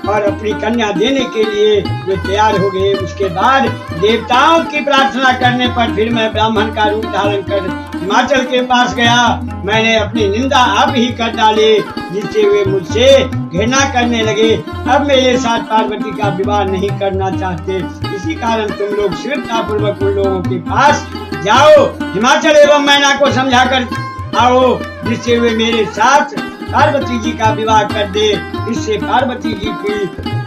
और अपनी कन्या देने के लिए वे तैयार हो गए। उसके बाद देवताओं की प्रार्थना करने पर फिर मैं ब्राह्मण का रूप धारण कर हिमाचल के पास गया। मैंने अपनी निंदा आप ही कर डाली, जिससे वे मुझसे घृणा करने लगे। अब मेरे साथ पार्वती का विवाह नहीं करना चाहते। इसी कारण तुम लोग शीघ्रता पूर्वक उन लोगों के पास जाओ, हिमाचल एवं मैना को समझा कर आओ, जिससे वे मेरे साथ पार्वती जी का विवाह कर दे। इससे पार्वती जी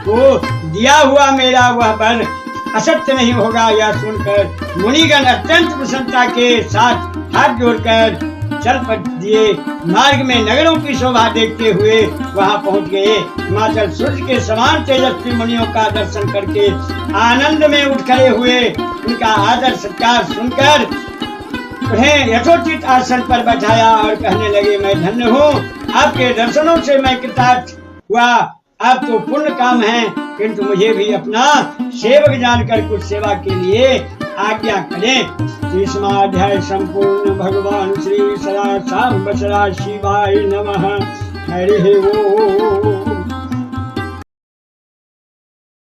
को दिया हुआ मेरा वह वर असत्य नहीं होगा। यह सुनकर मुनिगण अत्यंत प्रसन्नता के साथ हाथ जोड़कर चल पड़ दिए। मार्ग में नगरों की शोभा देखते हुए वहां पहुंच गए। हिमाचल सूर्य के समान तेजस्वी मुनियों का दर्शन करके आनंद में उठ खड़े हुए। उनका आदर सत्कार सुनकर उन्हें यथोचित आसन पर बैठाया और कहने लगे, मैं धन्य हूँ, आपके दर्शनों से मैं कृतार्थ हुआ। आप तो पुण्य काम है, किंतु मुझे भी अपना सेवक जानकर कुछ सेवा के लिए आज्ञा करें। 30वां अध्याय संपूर्ण। भगवान श्री सदा सांब सदा शिवाय नमः। हरि ओम।